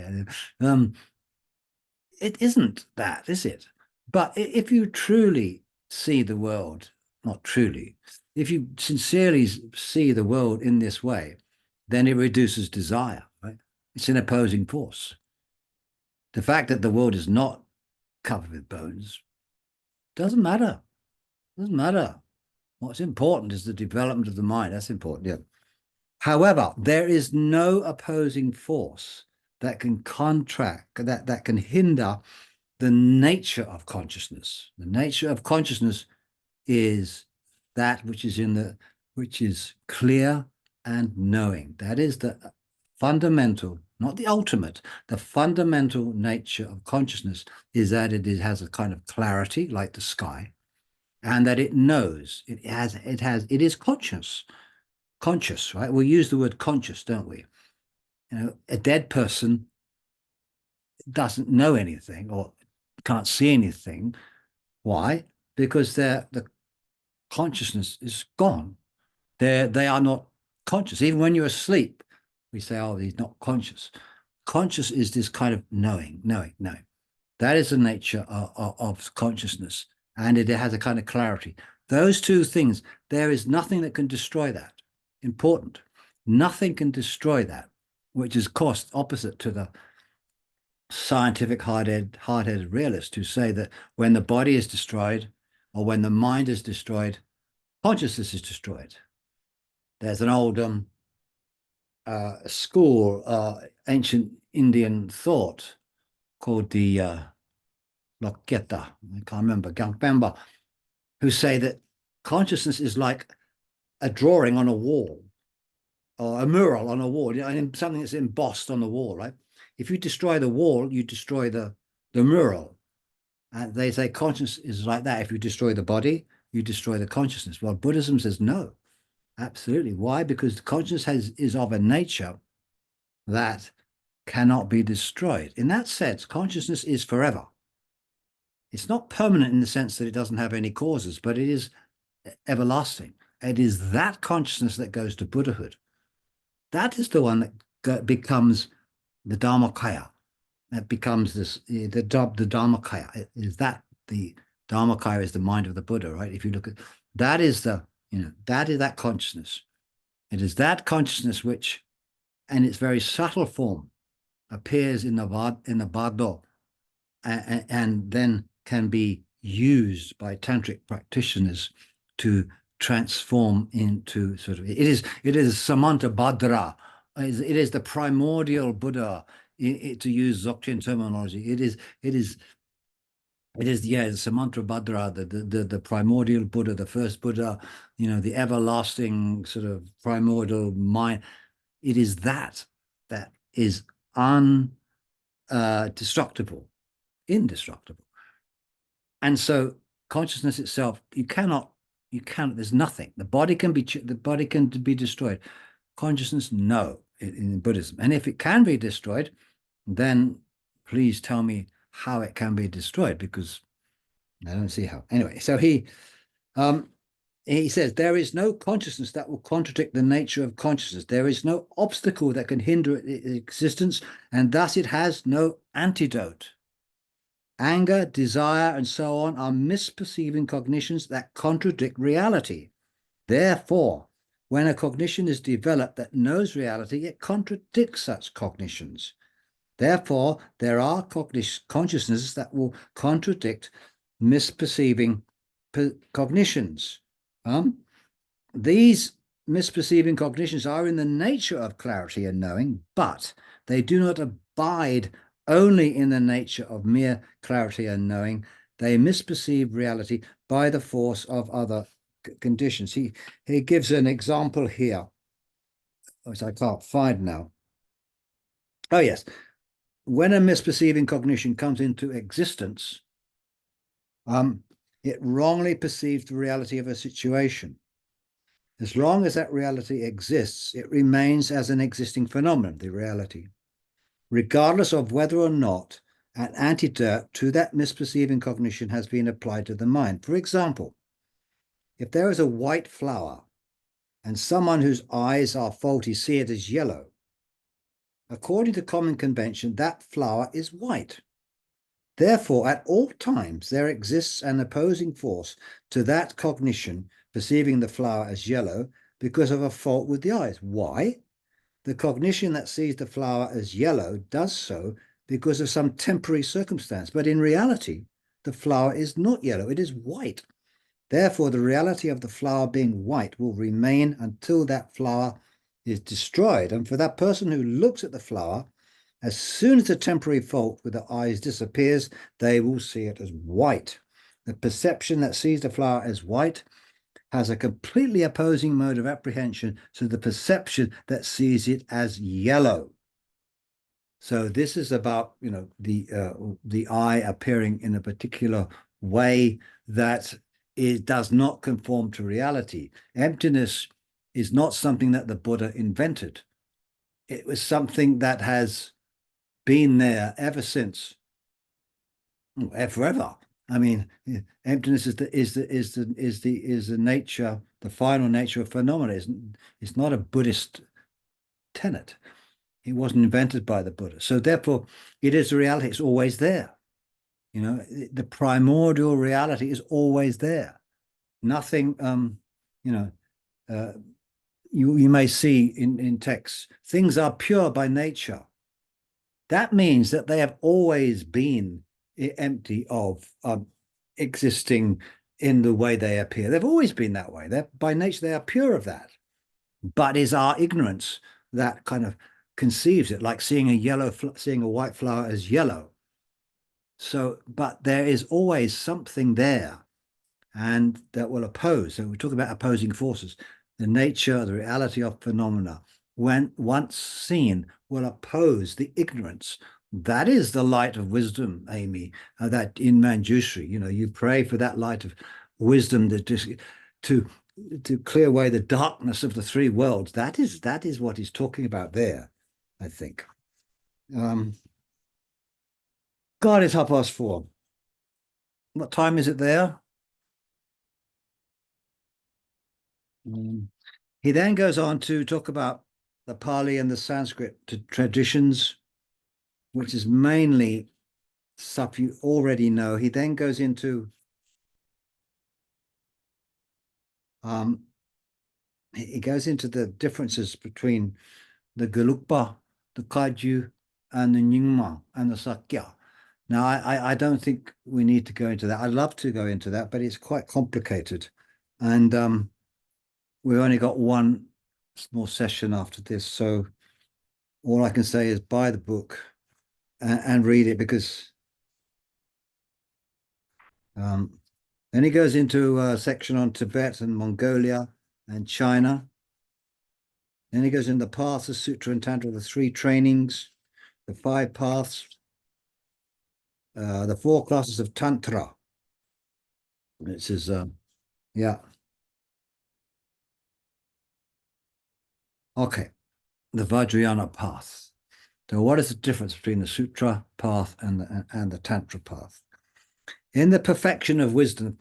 Yeah. It isn't that, is it? But if you truly see the world, not truly, if you sincerely see the world in this way, then it reduces desire, right? It's an opposing force. The fact that the world is not covered with bones doesn't matter. Doesn't matter. What's important is the development of the mind. That's important, yeah. However, there is no opposing force that can that can hinder the nature of consciousness. The nature of consciousness is that which is clear and knowing. That is the fundamental, not the ultimate. The fundamental nature of consciousness is that it has a kind of clarity, like the sky, and that it knows. It is conscious, right? We use the word conscious, don't we? You know, a dead person doesn't know anything or can't see anything. Why? Because the consciousness is gone. They are not conscious. Even when you're asleep, we say, oh, he's not conscious. Conscious is this kind of knowing. That is the nature of consciousness, and it has a kind of clarity. Those two things, there is nothing that can destroy that. Important. Nothing can destroy that, which is, of course, opposite to the scientific hard-headed realist who say that when the body is destroyed or when the mind is destroyed, consciousness is destroyed. There's an old school, ancient Indian thought called the Lokyeta, I can't remember, Gangpemba, who say that consciousness is like a drawing on a wall or a mural on a wall, you know, something that's embossed on the wall, right? If you destroy the wall, you destroy the mural. And they say consciousness is like that. If you destroy the body, you destroy the consciousness. Well, Buddhism says no, absolutely. Why? Because consciousness is of a nature that cannot be destroyed. In that sense, consciousness is forever. It's not permanent in the sense that it doesn't have any causes, but it is everlasting. It is that consciousness that goes to Buddhahood. That is the one that becomes the Dharmakaya. That becomes the Dharmakaya. Is that the Dharmakaya is the mind of the Buddha, right? If you look at that, is that consciousness. It is that consciousness which, in its very subtle form, appears in the Bardo, and then can be used by tantric practitioners to transform into sort of, it is Samanta Bhadra. It is the primordial Buddha, to use Dzogchen terminology. It is It is, yeah, it's Samantrabhadra, the primordial Buddha, the first Buddha, the everlasting sort of primordial mind. It is that is indestructible. And so consciousness itself, there's nothing. The body can be destroyed. Consciousness, no, in Buddhism. And if it can be destroyed, then please tell me how it can be destroyed, because I don't see how. Anyway, so he says there is no consciousness that will contradict the nature of consciousness. There is no obstacle that can hinder its existence, and thus it has no antidote. Anger, desire, and so on are misperceiving cognitions that contradict reality. Therefore, when a cognition is developed that knows reality, it contradicts such cognitions. Therefore, there are consciousnesses that will contradict misperceiving cognitions. These misperceiving cognitions are in the nature of clarity and knowing, but they do not abide only in the nature of mere clarity and knowing. They misperceive reality by the force of other conditions. He gives an example here, which I can't find now. Oh, yes. When a misperceiving cognition comes into existence, it wrongly perceives the reality of a situation. As long as that reality exists, it remains as an existing phenomenon, the reality, regardless of whether or not an antidote to that misperceiving cognition has been applied to the mind. For example, if there is a white flower and someone whose eyes are faulty see it as yellow, according to common convention, that flower is white. Therefore, at all times, there exists an opposing force to that cognition perceiving the flower as yellow because of a fault with the eyes. Why? The cognition that sees the flower as yellow does so because of some temporary circumstance. But in reality, the flower is not yellow, it is white. Therefore, the reality of the flower being white will remain until that flower is destroyed. And for that person who looks at the flower, as soon as the temporary fault with the eyes disappears, they will see it as white. The perception that sees the flower as white has a completely opposing mode of apprehension to the perception that sees it as yellow. So this is about, the eye appearing in a particular way that it does not conform to reality. Emptiness is not something that the Buddha invented. It was something that has been there ever since, forever. I mean, emptiness is the nature, the final nature of phenomena. It's not a Buddhist tenet. It wasn't invented by the Buddha. So therefore, it is a reality. It's always there. The primordial reality is always there. Nothing, you may see in texts, things are pure by nature. That means that they have always been empty of existing in the way they appear. They've always been that way. By nature, they are pure of that. But is our ignorance that kind of conceives it, like seeing a white flower as yellow. So, but there is always something there, and that will oppose. So we talk about opposing forces. The nature, the reality of phenomena, when once seen, will oppose the ignorance. That is the light of wisdom, Amy, that in Manjushri, you pray for that light of wisdom to clear away the darkness of the three worlds. That is what he's talking about there, I think. God, it's 4:30. What time is it there? He then goes on to talk about the Pali and the Sanskrit traditions, which is mainly stuff you already know. He then goes into the differences between the Gelugpa, the Kagyu, and the Nyingma and the Sakya. Now, I don't think we need to go into that. I'd love to go into that, but it's quite complicated. And we've only got one small session after this. So all I can say is buy the book and read it, because Then he goes into a section on Tibet and Mongolia and China. Then he goes in the paths of Sutra and Tantra, the 3 trainings, the 5 paths, the 4 classes of Tantra. It says, yeah. Okay, the Vajrayana path. So what is the difference between the Sutra path and the Tantra path? In the perfection of wisdom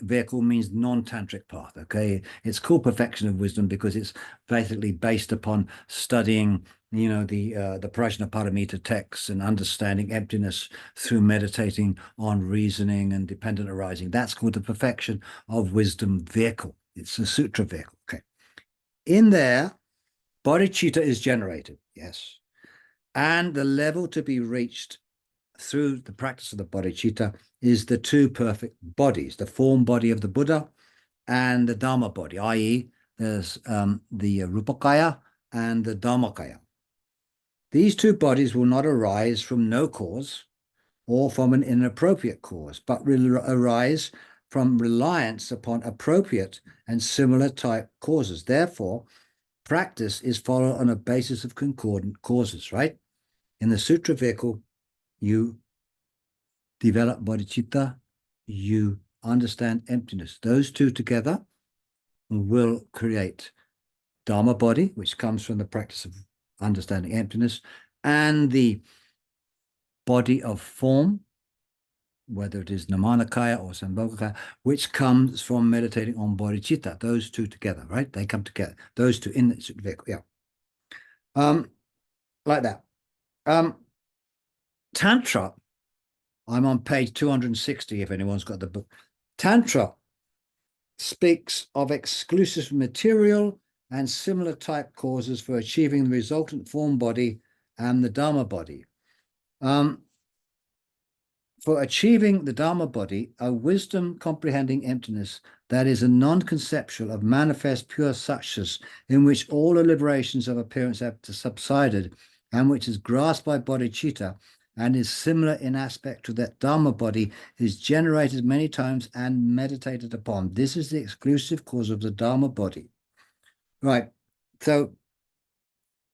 vehicle means non-tantric path, okay? It's called perfection of wisdom because it's basically based upon studying, you know, the Prajnaparamita texts and understanding emptiness through meditating on reasoning and dependent arising. That's called the perfection of wisdom vehicle. It's a sutra vehicle, okay? In there, bodhicitta is generated, yes. And the level to be reached through the practice of the bodhicitta is the 2 perfect bodies, the form body of the Buddha and the Dhamma body, i.e. there's the Rupakaya and the Dhammakaya. These 2 bodies will not arise from no cause or from an inappropriate cause, but will arise from reliance upon appropriate and similar type causes. Therefore, practice is followed on a basis of concordant causes, right? In the sutra vehicle, you develop bodhicitta, you understand emptiness. Those 2 together will create Dharma body, which comes from the practice of understanding emptiness, and the body of form, whether it is Namanakaya or Sambhogakaya, which comes from meditating on bodhicitta. Those 2 together, right? They come together. Those 2 in the vehicle, yeah. Like that. Tantra, I'm on page 260 if anyone's got the book. Tantra speaks of exclusive material and similar type causes for achieving the resultant form body and the Dharma body. For achieving the Dharma body, a wisdom comprehending emptiness that is a non-conceptual of manifest pure success in which all the liberations of appearance have subsided and which is grasped by bodhicitta and is similar in aspect to that Dharma body is generated many times and meditated upon. This is the exclusive cause of the Dharma body. Right. So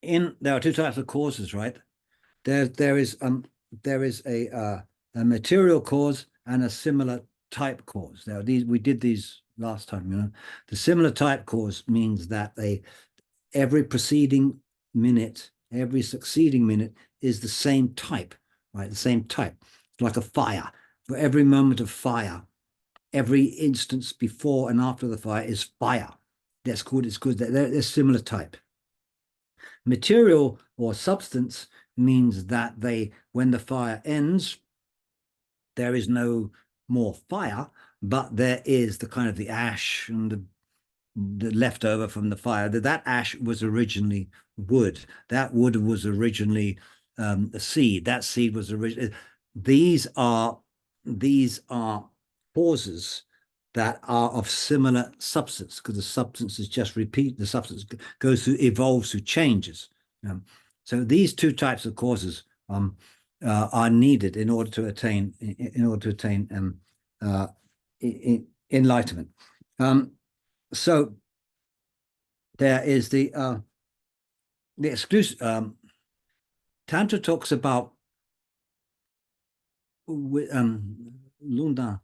there are 2 types of causes, right? There is a material cause and a similar type cause. Now, we did these last time, you know. The similar type cause means that every preceding minute, every succeeding minute is the same type, right? The same type. It's like a fire. For every moment of fire, every instance before and after the fire is fire. That's called, it's good. They're similar type. Material or substance means that when the fire ends, there is no more fire, but there is the kind of the ash and the leftover from the fire. That ash was originally wood. That wood was originally a seed. That seed was originally. These are causes that are of similar substance, because the substance is just repeat. The substance goes through, evolves through changes. So these 2 types of causes are needed in order to attain enlightenment. So there is the exclusive. Tantra talks about Loden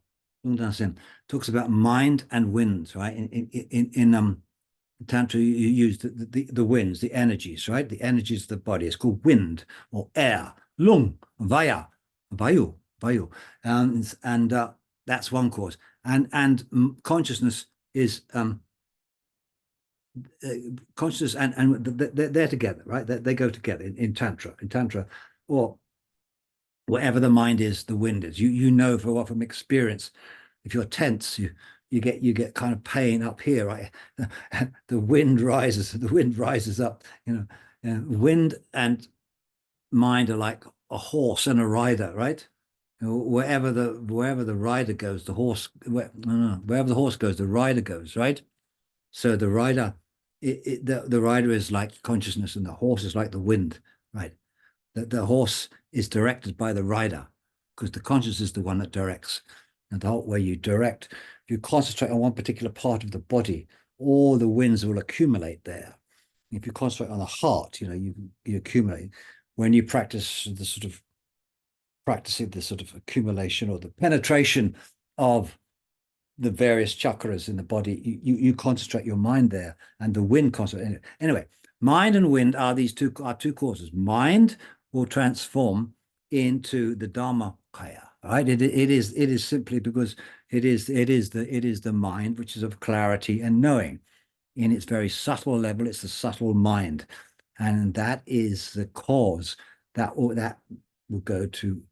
Sen talks about mind and winds, right? In Tantra, you use the winds, the energies, right? The energies of the body. It's called wind or air, lung, vayu. And that's one cause. And consciousness is consciousness and they're together, right? They go together in Tantra. In Tantra, or wherever the mind is, the wind is. You know from experience, if you're tense, you get kind of pain up here, right? The wind rises up, you know. Wind and mind are like a horse and a rider, right? Wherever the rider goes, the horse, wherever the horse goes, the rider goes, right? So the rider, the rider is like consciousness and the horse is like the wind, right? The horse is directed by the rider because the consciousness is the one that directs. And the whole way you direct, if you concentrate on one particular part of the body, all the winds will accumulate there. If you concentrate on the heart, you accumulate. When you practice practicing the sort of accumulation or the penetration of the various chakras in the body, you concentrate your mind there, and the wind concentrates. Anyway, mind and wind are two causes. Mind will transform into the Dharmakaya, right? It is simply because it is the mind which is of clarity and knowing. In its very subtle level, it's the subtle mind, and that is the cause that will go to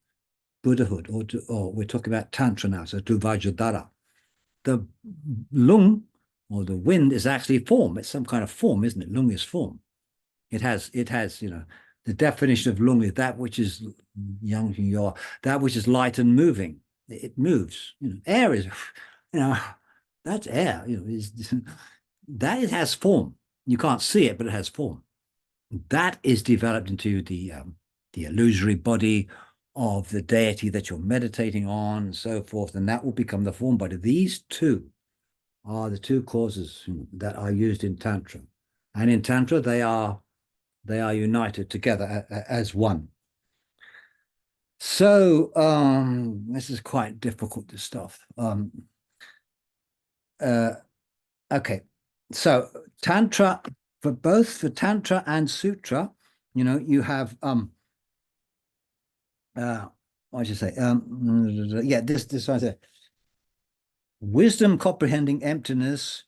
Buddhahood, or we're talking about Tantra now, so to Vajradhara. The lung, or the wind, is actually form. It's some kind of form, isn't it? Lung is form. It has, the definition of lung is that which is that which is light and moving. It moves. Air is, that's air. That it has form. You can't see it, but it has form. That is developed into the illusory body of the deity that you're meditating on, and so forth, and that will become the form body. These two are the two causes that are used in Tantra, and in Tantra they are united together as one. So this is quite difficult, this stuff. Okay, so Tantra, for Tantra and Sutra, you have what should I say? Yeah, this one said, wisdom comprehending emptiness,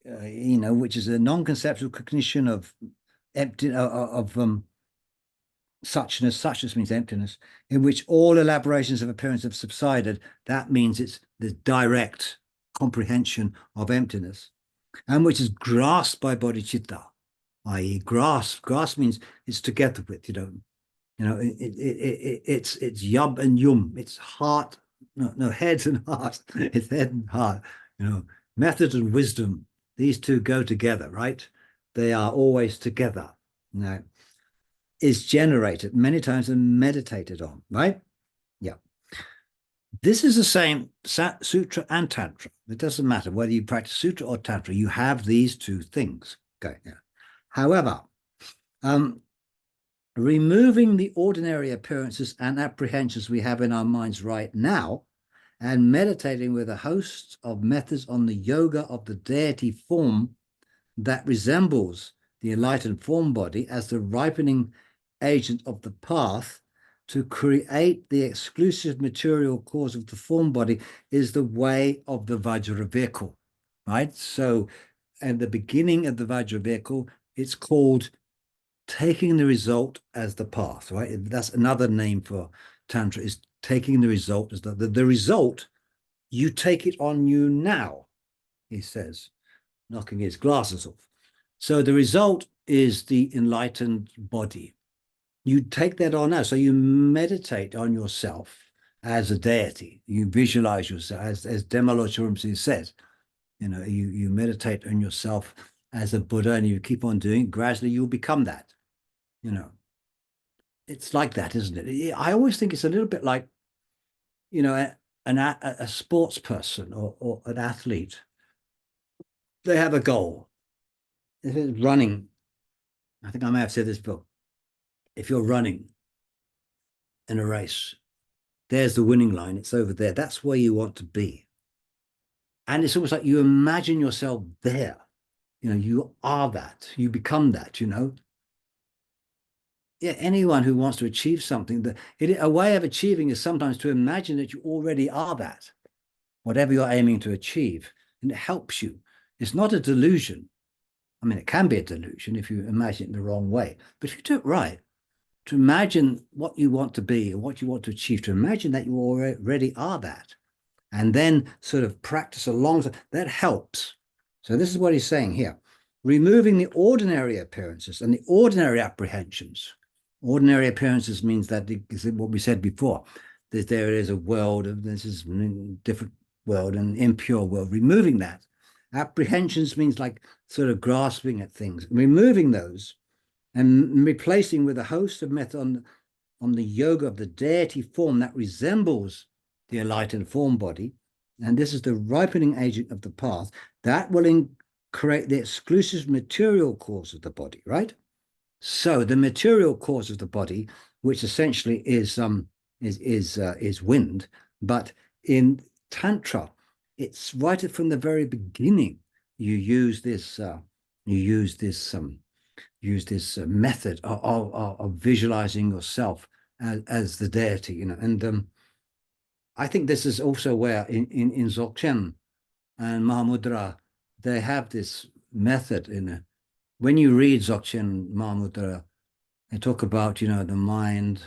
which is a non-conceptual cognition of suchness. Suchness means emptiness, in which all elaborations of appearance have subsided. That means it's the direct comprehension of emptiness, and which is grasped by bodhicitta, i.e. grasp means it's together with, it's yub and yum, it's heart, no heads and heart, it's head and heart, method and wisdom, these two go together, right? They are always together. Is generated many times and meditated on, right? Yeah. This is the same sutra and tantra. It doesn't matter whether you practice sutra or tantra, you have these two things. Okay. Yeah. However, removing the ordinary appearances and apprehensions we have in our minds right now, and meditating with a host of methods on the yoga of the deity form that resembles the enlightened form body as the ripening agent of the path to create the exclusive material cause of the form body, is the way of the Vajra vehicle, right? So at the beginning of the Vajra vehicle, it's called taking the result as the path, right? That's another name for Tantra, is taking the result as the result. You take it on you now, he says, knocking his glasses off. So the result is the enlightened body. You take that on now. So you meditate on yourself as a deity. You visualize yourself, as Demalocharumsi says, you meditate on yourself as a Buddha, and you keep on doing it. Gradually you'll become that. It's like that, isn't it? I always think it's a little bit like, a sports person or an athlete. They have a goal. If it's running, I think I may have said this before, if you're running in a race, there's the winning line, it's over there. That's where you want to be. And it's almost like you imagine yourself there. You are that, you become that, Yeah, anyone who wants to achieve something, a way of achieving is sometimes to imagine that you already are that, whatever you're aiming to achieve, and it helps you. It's not a delusion. I mean, it can be a delusion if you imagine it in the wrong way, but if you do it right, to imagine what you want to be and what you want to achieve, to imagine that you already are that, and then sort of practice alongside, that helps. So this is what he's saying here. Removing the ordinary appearances and the ordinary apprehensions. Ordinary appearances means that what we said before, that there is a world of this is a different world, an impure world. Removing that. Apprehensions means like sort of grasping at things. Removing those and replacing with a host of method on the yoga of the deity form that resembles the enlightened form body, and this is the ripening agent of the path, that will create the exclusive material cause of the body, right? So the material cause of the body, which essentially is wind, but in Tantra, it's right from the very beginning. You use this method of visualizing yourself as the deity, you know. And I think this is also where in Dzogchen and Mahamudra they have this method. When you read Dzogchen Mahamudra, they talk about, you know, the mind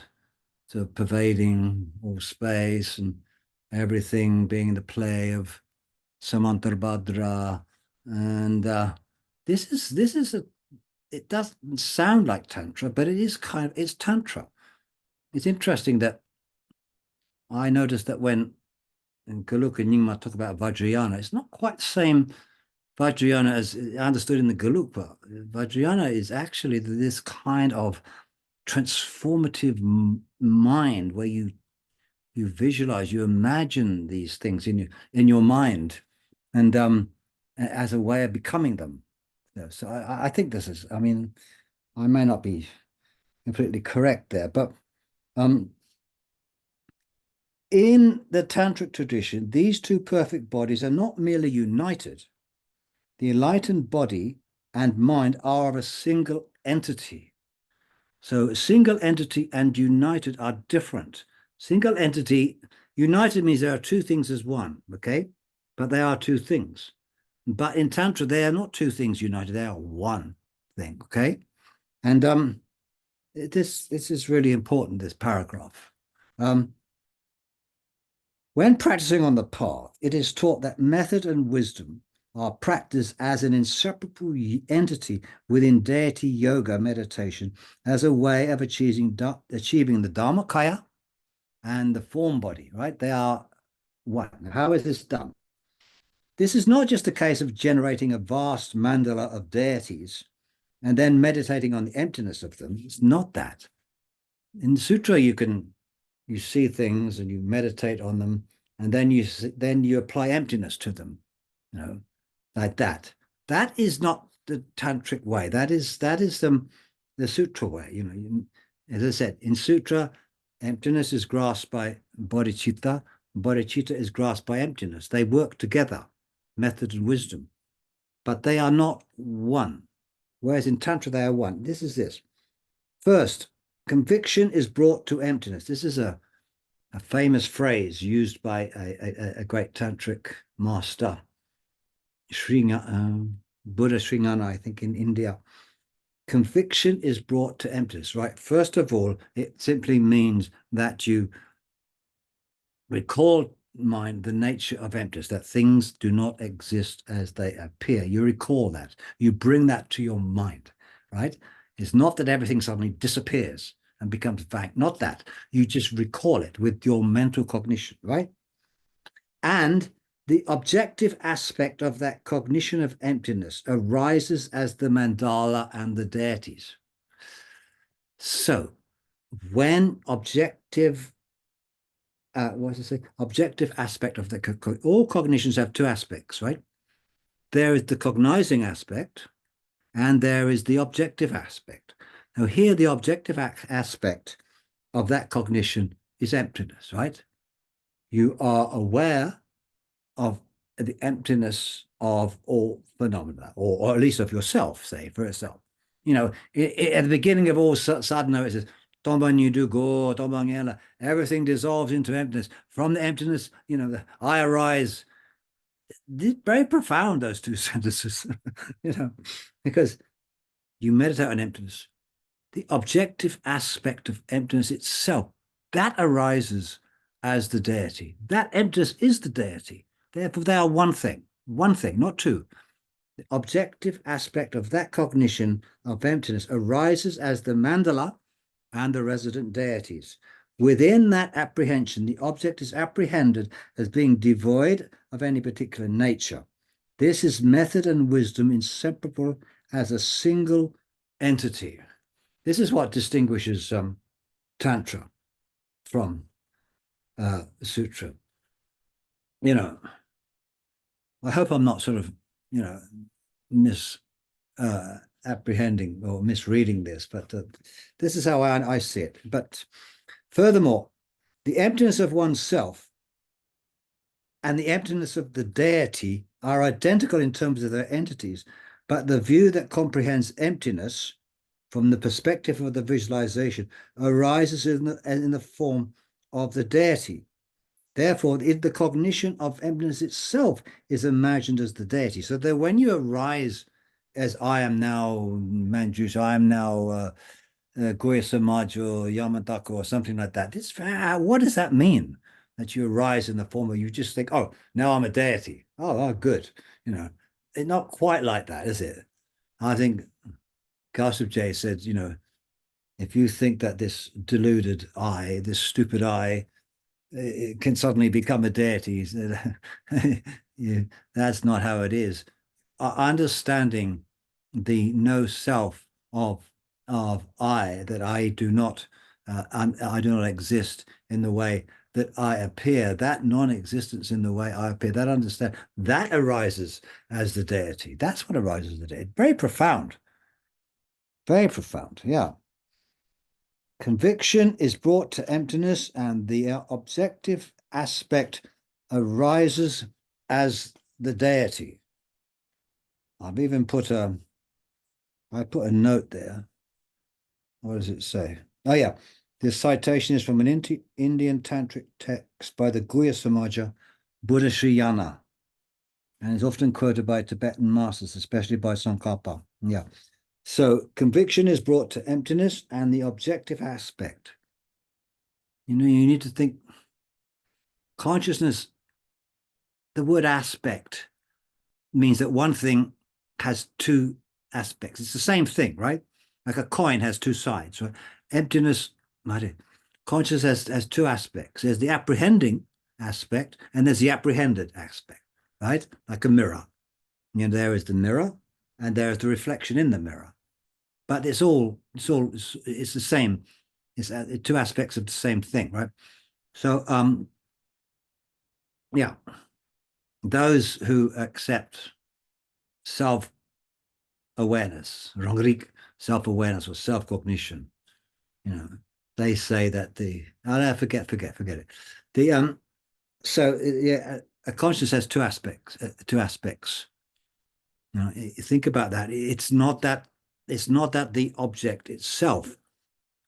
so pervading all space and everything being the play of Samantarbhadra, and it doesn't sound like Tantra, but it's Tantra. It's interesting that I noticed that when Geluk and Nyingma talk about Vajrayana, it's not quite the same Vajrayana as understood in the Geluk, but Vajrayana is actually this kind of transformative mind where you visualize, you imagine these things in your mind, and as a way of becoming them. So I think this is, I mean, I may not be completely correct there, but in the Tantric tradition, these two perfect bodies are not merely united. The enlightened body and mind are of a single entity. So single entity and united are different. Single entity, united means there are two things as one, okay? But they are two things. But in Tantra, they are not two things united, they are one thing, okay? And this is really important, this paragraph. When practicing on the path, it is taught that method and wisdom are practiced as an inseparable entity within deity yoga meditation as a way of achieving the Dharmakaya and the form body, right? They are one. How is this done? This is not just a case of generating a vast mandala of deities and then meditating on the emptiness of them. It's not that. In the sutra, you see things and you meditate on them, and then you apply emptiness to them, you know, like that. That is not the tantric way. That is the sutra way. You know, as I said, in sutra, emptiness is grasped by bodhicitta. Bodhicitta is grasped by emptiness. They work together, method and wisdom, but they are not one. Whereas in tantra, they are one. This is this. First, conviction is brought to emptiness. This is a famous phrase used by a great tantric master, Buddha Sringana, I think, in India. Conviction is brought to emptiness, right? First of all, it simply means that you recall mind the nature of emptiness, that things do not exist as they appear. You recall that. You bring that to your mind, right? It's not that everything suddenly disappears and becomes vague. Not that. You just recall it with your mental cognition, right? And the objective aspect of that cognition of emptiness arises as the mandala and the deities. So when objective aspect of the all cognitions have two aspects, right? There is the cognizing aspect and there is the objective aspect. Now here the objective aspect of that cognition is emptiness, right? You are aware of the emptiness of all phenomena, or at least of yourself, say, for yourself. You know, at the beginning of all sadhana, it says, everything dissolves into emptiness. From the emptiness, you know, I arise. Very profound, those two sentences, you know, because you meditate on emptiness. The objective aspect of emptiness itself, that arises as the deity. That emptiness is the deity. Therefore, they are one thing, not two. The objective aspect of that cognition of emptiness arises as the mandala and the resident deities. Within that apprehension, the object is apprehended as being devoid of any particular nature. This is method and wisdom inseparable as a single entity. This is what distinguishes Tantra from Sutra. you know, I hope I'm not sort of, you know, apprehending or misreading this, but this is how I see it. But furthermore, the emptiness of oneself and the emptiness of the deity are identical in terms of their entities, but the view that comprehends emptiness from the perspective of the visualization arises in the form of the deity. Therefore, the cognition of emptiness itself is imagined as the deity. So that when you arise as I am now Manjushri, I am now Goya Samaj or Yamataka or something like that, what does that mean? That you arise in the form of, you just think, oh, now I'm a deity. Oh, good. You know, it's not quite like that, is it? I think Kaustubh J said, you know, if you think that this deluded I, this stupid I, it can suddenly become a deity, yeah, that's not how it is. Understanding the no self of I, that I do not exist in the way that I appear, that non-existence in the way I appear, that arises as the deity. That's what arises as the deity. Very profound. Very profound, yeah. Conviction is brought to emptiness, and the objective aspect arises as the deity. I've even put I put a note there. What does it say? Oh yeah, this citation is from an Indian tantric text by the Guhya Samaja Buddhishyana, and is often quoted by Tibetan masters, especially by Tsongkhapa. Yeah. So conviction is brought to emptiness and the objective aspect. You know, you need to think consciousness, the word aspect means that one thing has two aspects. It's the same thing, right? Like a coin has two sides. Right? Emptiness, consciousness has two aspects. There's the apprehending aspect and there's the apprehended aspect, right? Like a mirror. You know, there is the mirror and there is the reflection in the mirror. But it's the same. It's two aspects of the same thing, right? So, yeah, those who accept self-awareness, rongrik, self-awareness or self-cognition, you know, they say that forget it. So yeah, a consciousness has two aspects. You know, think about that. It's not that the object itself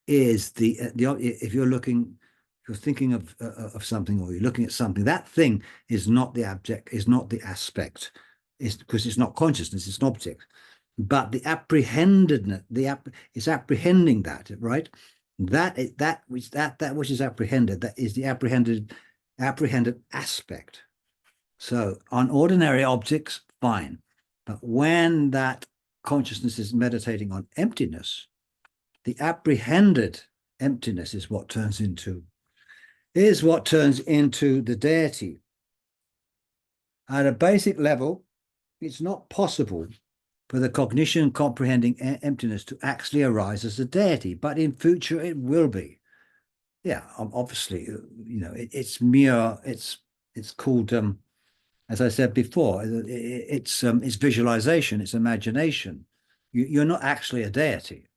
is if you're thinking of something, or you're looking at something, that thing is not the object, is not the aspect. It's because it's not consciousness, it's an object. But the apprehendedness, it's apprehending that, right? That which is apprehended, that is the apprehended aspect. So on ordinary objects, fine. But when that consciousness is meditating on emptiness, the apprehended emptiness is what turns into the deity. At a basic level, it's not possible for the cognition comprehending emptiness to actually arise as a deity, but in future it will be. Yeah, obviously, you know, it's called, as I said before, it's visualization, it's imagination. You're not actually a deity.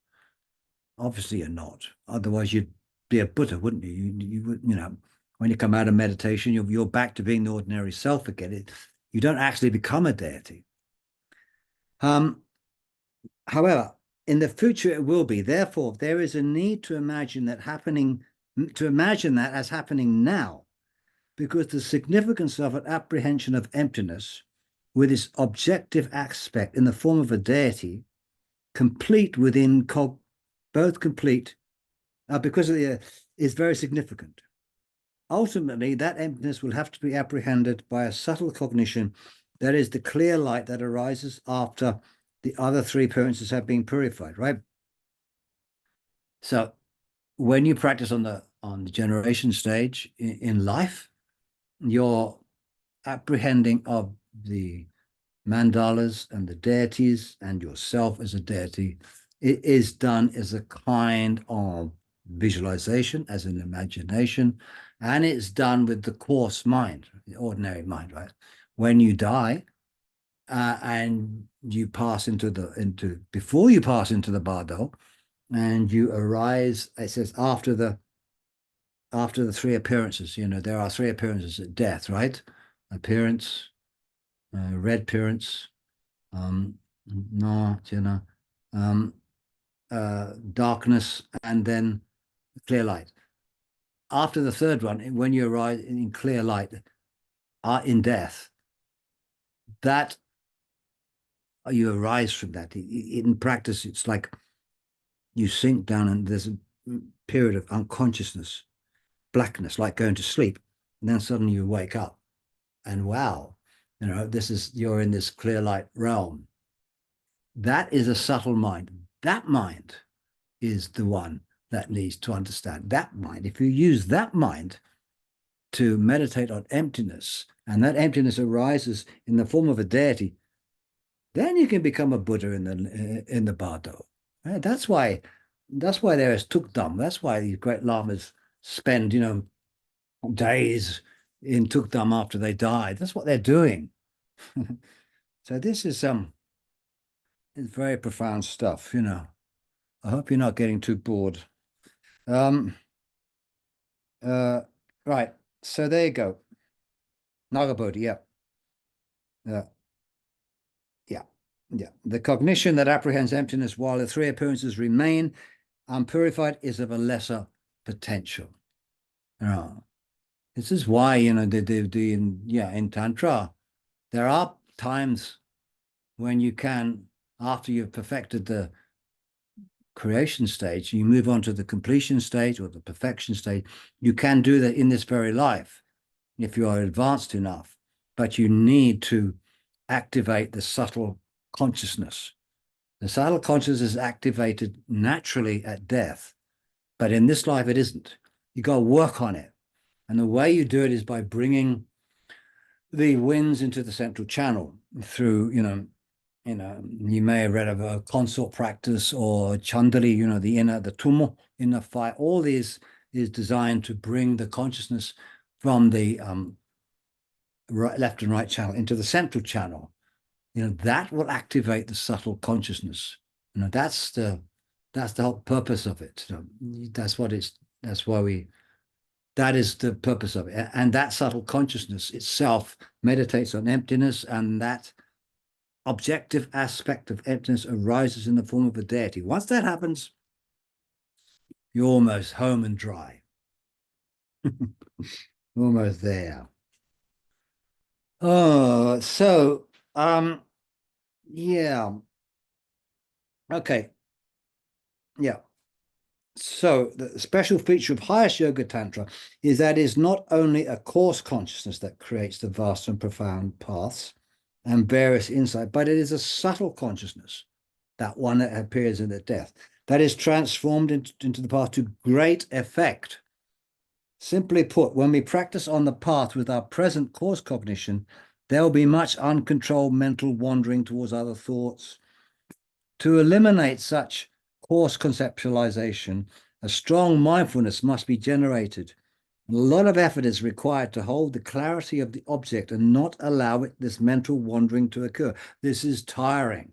Obviously, you're not. Otherwise, you'd be a Buddha, wouldn't you? You would, you know, when you come out of meditation, you're back to being the ordinary self again. You don't actually become a deity. However, in the future it will be. Therefore, there is a need to imagine that as happening now, because the significance of an apprehension of emptiness with its objective aspect in the form of a deity, complete within both complete, because of is very significant. Ultimately, that emptiness will have to be apprehended by a subtle cognition, that is the clear light that arises after the other three appearances have been purified, right? So when you practice on the generation stage in life, your apprehending of the mandalas and the deities and yourself as a deity, it is done as a kind of visualization, as in imagination, and it's done with the coarse mind, the ordinary mind, right? When you die, and you pass before you pass into the bardo, and you arise, it says after the three appearances, there are three appearances at death, right? Appearance, red appearance, darkness, and then clear light. After the third one, when you arise in clear light, in death, that you arise from that. In practice, it's like you sink down and there's a period of unconsciousness, blackness, like going to sleep. And then suddenly you wake up and wow, you're in this clear light realm. That is a subtle mind. That mind is the one that needs to understand. That mind, if you use that mind to meditate on emptiness, and that emptiness arises in the form of a deity, then you can become a Buddha in the bardo. Right? That's why there is tukdam. That's why these great lamas spend days in tukdam after they die. That's what they're doing. So this is it's very profound stuff. I hope you're not getting too bored. Right. So there you go. Nagabodhi, yeah. Yeah. The cognition that apprehends emptiness while the three appearances remain unpurified is of a lesser potential. This is why, in Tantra, there are times when you can, after you've perfected the creation stage, you move on to the completion stage or the perfection stage. You can do that in this very life if you are advanced enough, but you need to activate the subtle consciousness. The subtle consciousness is activated naturally at death, but in this life it isn't. You got to work on it. And the way you do it is by bringing the winds into the central channel through, you may have read of a consort practice or chandali, the tumo, inner fire. All these is designed to bring the consciousness from the left and right channel into the central channel. That will activate the subtle consciousness. That's the whole purpose of it. That is the purpose of it. And that subtle consciousness itself meditates on emptiness, and that objective aspect of emptiness arises in the form of a deity. Once that happens, you're almost home and dry. Almost there. Oh, so, yeah. Okay. Yeah. So the special feature of highest yoga tantra is that it's not only a coarse consciousness that creates the vast and profound paths and various insight, but it is a subtle consciousness, that one that appears in the death, that is transformed into the path to great effect. Simply put, when we practice on the path with our present coarse cognition, there will be much uncontrolled mental wandering towards other thoughts. To eliminate such coarse conceptualization, a strong mindfulness must be generated. A lot of effort is required to hold the clarity of the object and not allow this mental wandering to occur. This is tiring.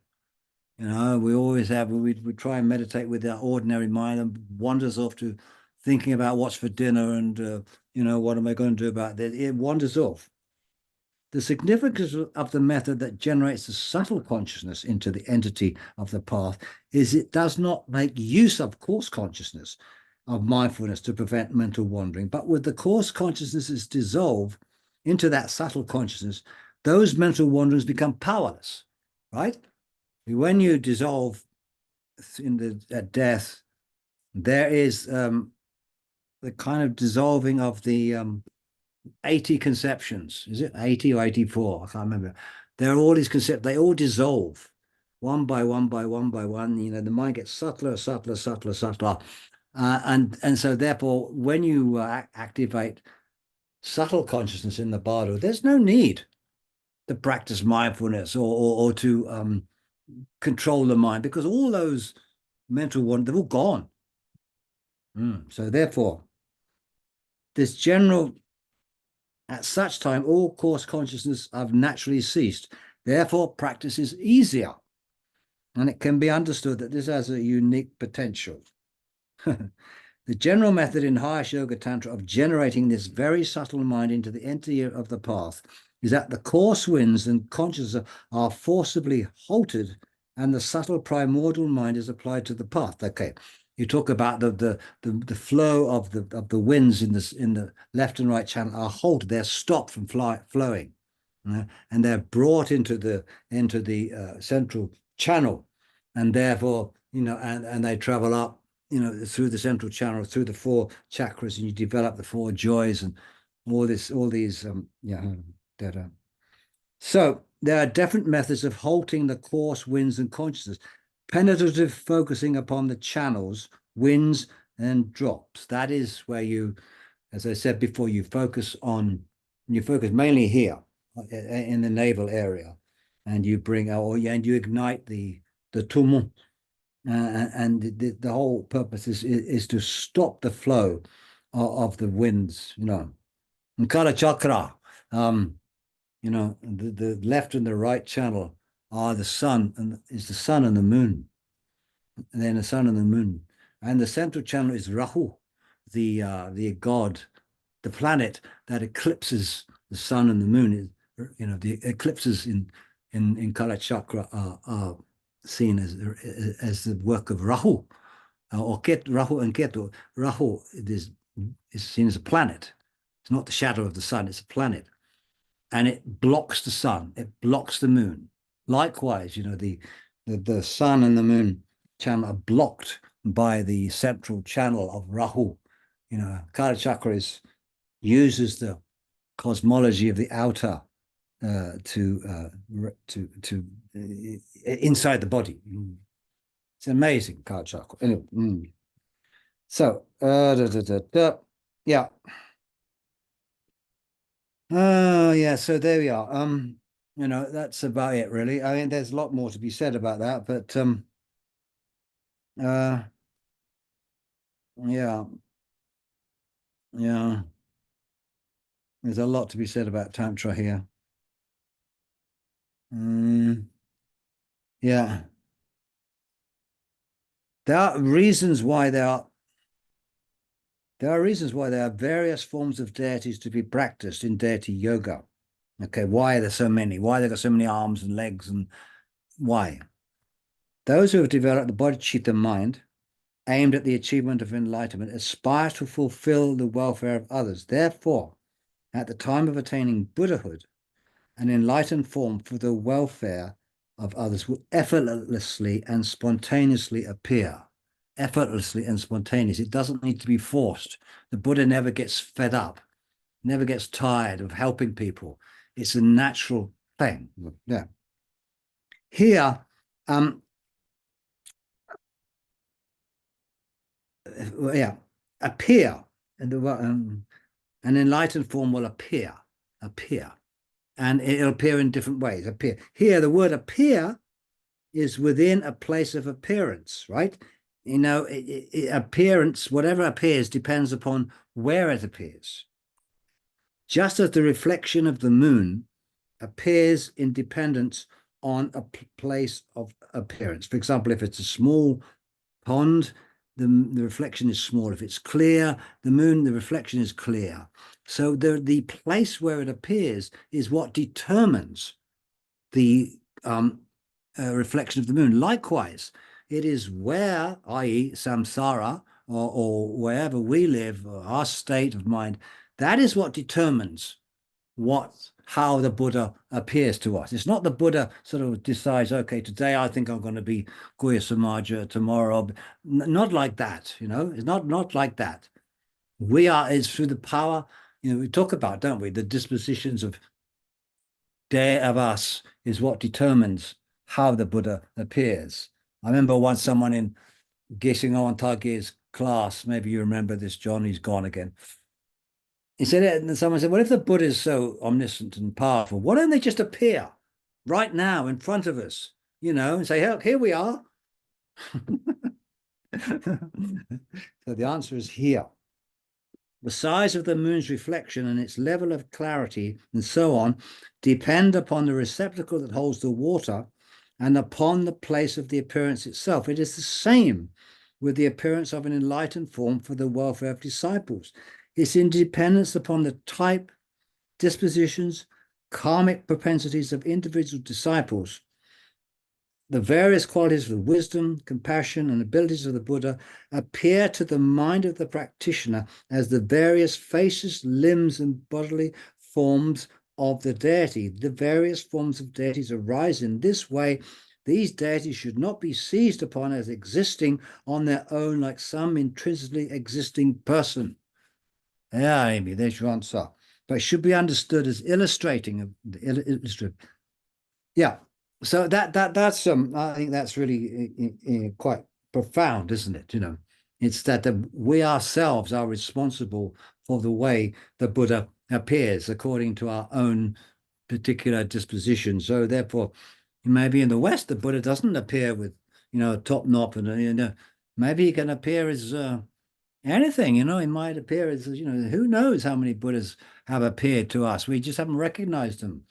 We always have, we try and meditate with our ordinary mind and wanders off to thinking about what's for dinner and, what am I going to do about this? It wanders off. The significance of the method that generates the subtle consciousness into the entity of the path is it does not make use of coarse consciousness of mindfulness to prevent mental wandering, but with the coarse consciousness dissolved into that subtle consciousness, those mental wanderings become powerless, right? When you dissolve at death, there is the kind of dissolving of the 80 conceptions. Is it 80 or 84? I can't remember. There are all these concepts. They all dissolve one by one by one by one. The mind gets subtler, subtler, subtler, subtler. And so therefore, when you activate subtle consciousness in the bardo, there's no need to practice mindfulness or to control the mind, because all those mental ones, they're all gone. So therefore, this general, at such time, all coarse consciousness have naturally ceased. Therefore, practice is easier. And it can be understood that this has a unique potential. The general method in highest yoga tantra of generating this very subtle mind into the entity of the path is that the coarse winds and consciousness are forcibly halted and the subtle primordial mind is applied to the path. Okay, you talk about the flow of the winds in the left and right channel are halted. They're stopped from flowing, and they're brought into the central channel, and therefore, and they travel up, through the central channel, through the 4 chakras, and you develop the 4 joys and all these. So there are different methods of halting the coarse winds and consciousness. Penetrative focusing upon the channels, winds, and drops. That is where you, as I said before, you focus mainly here in the navel area, and you and you ignite the tummo. And the whole purpose is to stop the flow of the winds, And Kala Chakra, the left and the right channel are the sun, and is the sun and the moon. And then the sun and the moon. And the central channel is Rahu, the god, the planet that eclipses the sun and the moon. The eclipses in Kala Chakra are seen as the work of Rahu, or Rahu and Ketu. Rahu is seen as a planet. It's not the shadow of the sun, it's a planet. And it blocks the sun, it blocks the moon. Likewise, the sun and the moon channel are blocked by the central channel of Rahu. Kala Chakra uses the cosmology of the outer to inside the body. It's amazing, Kala Chakra. Anyway, so yeah. Yeah, so there we are. That's about it, really. I mean, there's a lot more to be said about that, but yeah. There's a lot to be said about Tantra here. Yeah. There are reasons why there are various forms of deities to be practiced in deity yoga. Okay, why are there so many? Why they got so many arms and legs, and why? Those who have developed the bodhicitta mind, aimed at the achievement of enlightenment, aspire to fulfill the welfare of others. Therefore, at the time of attaining Buddhahood, an enlightened form for the welfare of others will effortlessly and spontaneously appear. Effortlessly and spontaneous. It doesn't need to be forced. The Buddha never gets fed up, never gets tired of helping people. It's a natural thing. Yeah. Here, appear, and an enlightened form will appear, and it'll appear in different ways. Appear. Here, the word appear is within a place of appearance, right? Appearance, whatever appears, depends upon where it appears. Just as the reflection of the moon appears in dependence on a place of appearance. For example, if it's a small pond, the reflection is small. If it's clear, the moon, the reflection is clear. So the place where it appears is what determines the reflection of the moon. Likewise, it is where, i.e. samsara, or wherever we live, our state of mind, that is what determines how the Buddha appears to us. It's not the Buddha sort of decides, okay, today I think I'm going to be Guhya Samaja, tomorrow. Not like that, It's not like that. It's through the power, we talk about, don't we? The dispositions of us is what determines how the Buddha appears. I remember once someone in Geshe Tage's class, maybe you remember this, John, he's gone again. He said it, and someone said, well, if the Buddha is so omniscient and powerful, why don't they just appear right now in front of us, and say, here we are. So the answer is here. The size of the moon's reflection and its level of clarity and so on depend upon the receptacle that holds the water and upon the place of the appearance itself. It is the same with the appearance of an enlightened form for the welfare of disciples. Its independence upon the type, dispositions, karmic propensities of individual disciples, the various qualities of wisdom, compassion, and abilities of the Buddha appear to the mind of the practitioner as the various faces, limbs, and bodily forms of the deity. The various forms of deities arise in this way. These deities should not be seized upon as existing on their own like some intrinsically existing person. Yeah, Amy, there's your answer. But should be understood as illustrating. Yeah. So that's I think that's really quite profound, isn't it? You know, it's that we ourselves are responsible for the way the Buddha appears according to our own particular disposition. So therefore, maybe in the West the Buddha doesn't appear with, you know, a top knot, and maybe he can appear as anything. You know, he might appear as, you know, who knows how many Buddhas have appeared to us? We just haven't recognized them.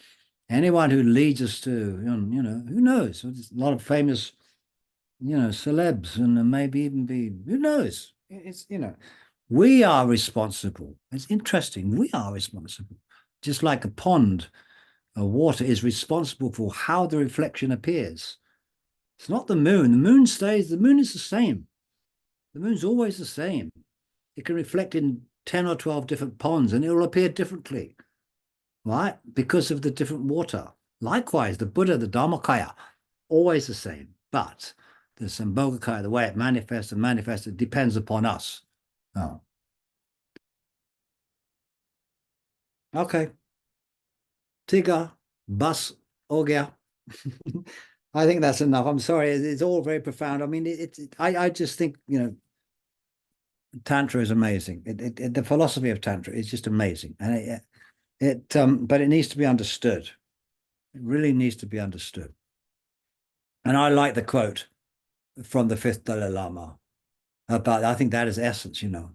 Anyone who leads us to, you know, who knows? There's a lot of famous, you know, celebs, and maybe even be, who knows? It's, you know, we are responsible. It's interesting. We are responsible. Just like a pond of water is responsible for how the reflection appears. It's not the moon. The moon stays, the moon is the same. The moon's always the same. It can reflect in 10 or 12 different ponds and it will appear differently. Right? Because of the different water. Likewise, the Buddha, the Dharmakaya, always the same. But the Sambhogakaya, the way it manifests and manifests, it depends upon us. Oh. Okay. Tiga, bus, ogya. I think that's enough. I'm sorry. It's all very profound. I mean, I just think, you know, Tantra is amazing. The philosophy of Tantra is just amazing. And but it needs to be understood. It really needs to be understood. And I like the quote from the fifth Dalai Lama about, I think that is essence, you know.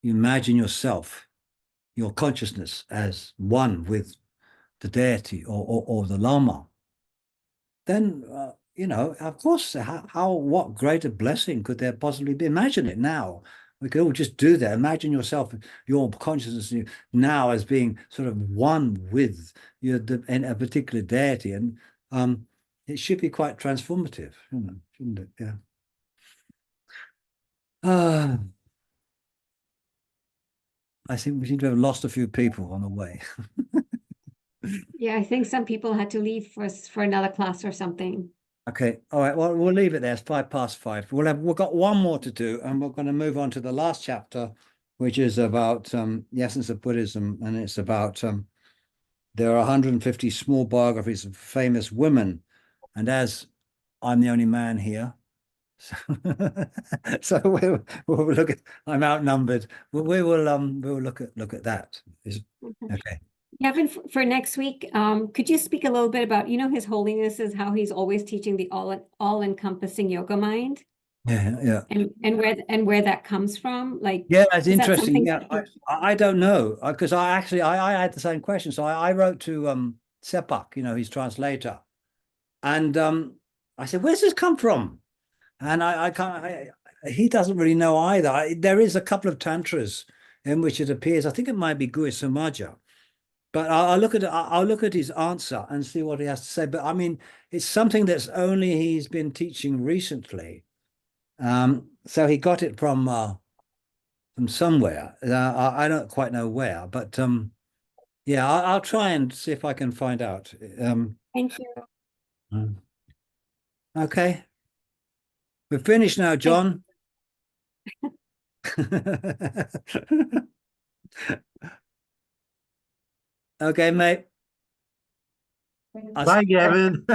You imagine yourself, your consciousness as one with the deity or the Lama. Then, you know, of course, what greater blessing could there possibly be? Imagine it now. We could all just do that. Imagine yourself, your consciousness now as being sort of one with a particular deity. And it should be quite transformative, you know, shouldn't it? Yeah. I think we seem to have lost a few people on the way. Yeah, I think some people had to leave for another class or something. Okay. All right. Well, we'll leave it there. It's 5:05. We've got one more to do, and we're going to move on to the last chapter, which is about the essence of Buddhism, and it's about there are 150 small biographies of famous women, and as I'm the only man here, so we'll look at. I'm outnumbered. We will look at that. Okay. Gavin, for next week, could you speak a little bit about, you know, His Holiness is how he's always teaching the all-encompassing yoga mind? Yeah. And where that comes from? Like, yeah, it's interesting. That Yeah, I don't know, because I had the same question. So I wrote to Sepak, you know, his translator, and I said, "Where's this come from?" And I can't. He doesn't really know either. There is a couple of tantras in which it appears. I think it might be Guya Samaja. But I'll look at his answer and see what he has to say. But I mean, it's something that's only he's been teaching recently. So he got it from somewhere. I don't quite know where, but yeah, I'll try and see if I can find out. Thank you. Okay, we're finished now, John. Okay, mate. Bye, Gavin.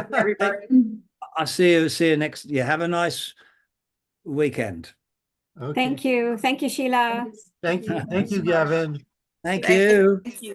I'll see you next. Yeah, have a nice weekend. Okay. Thank you. Thank you, Sheila. Thank you, Gavin. Thank you. Thank you.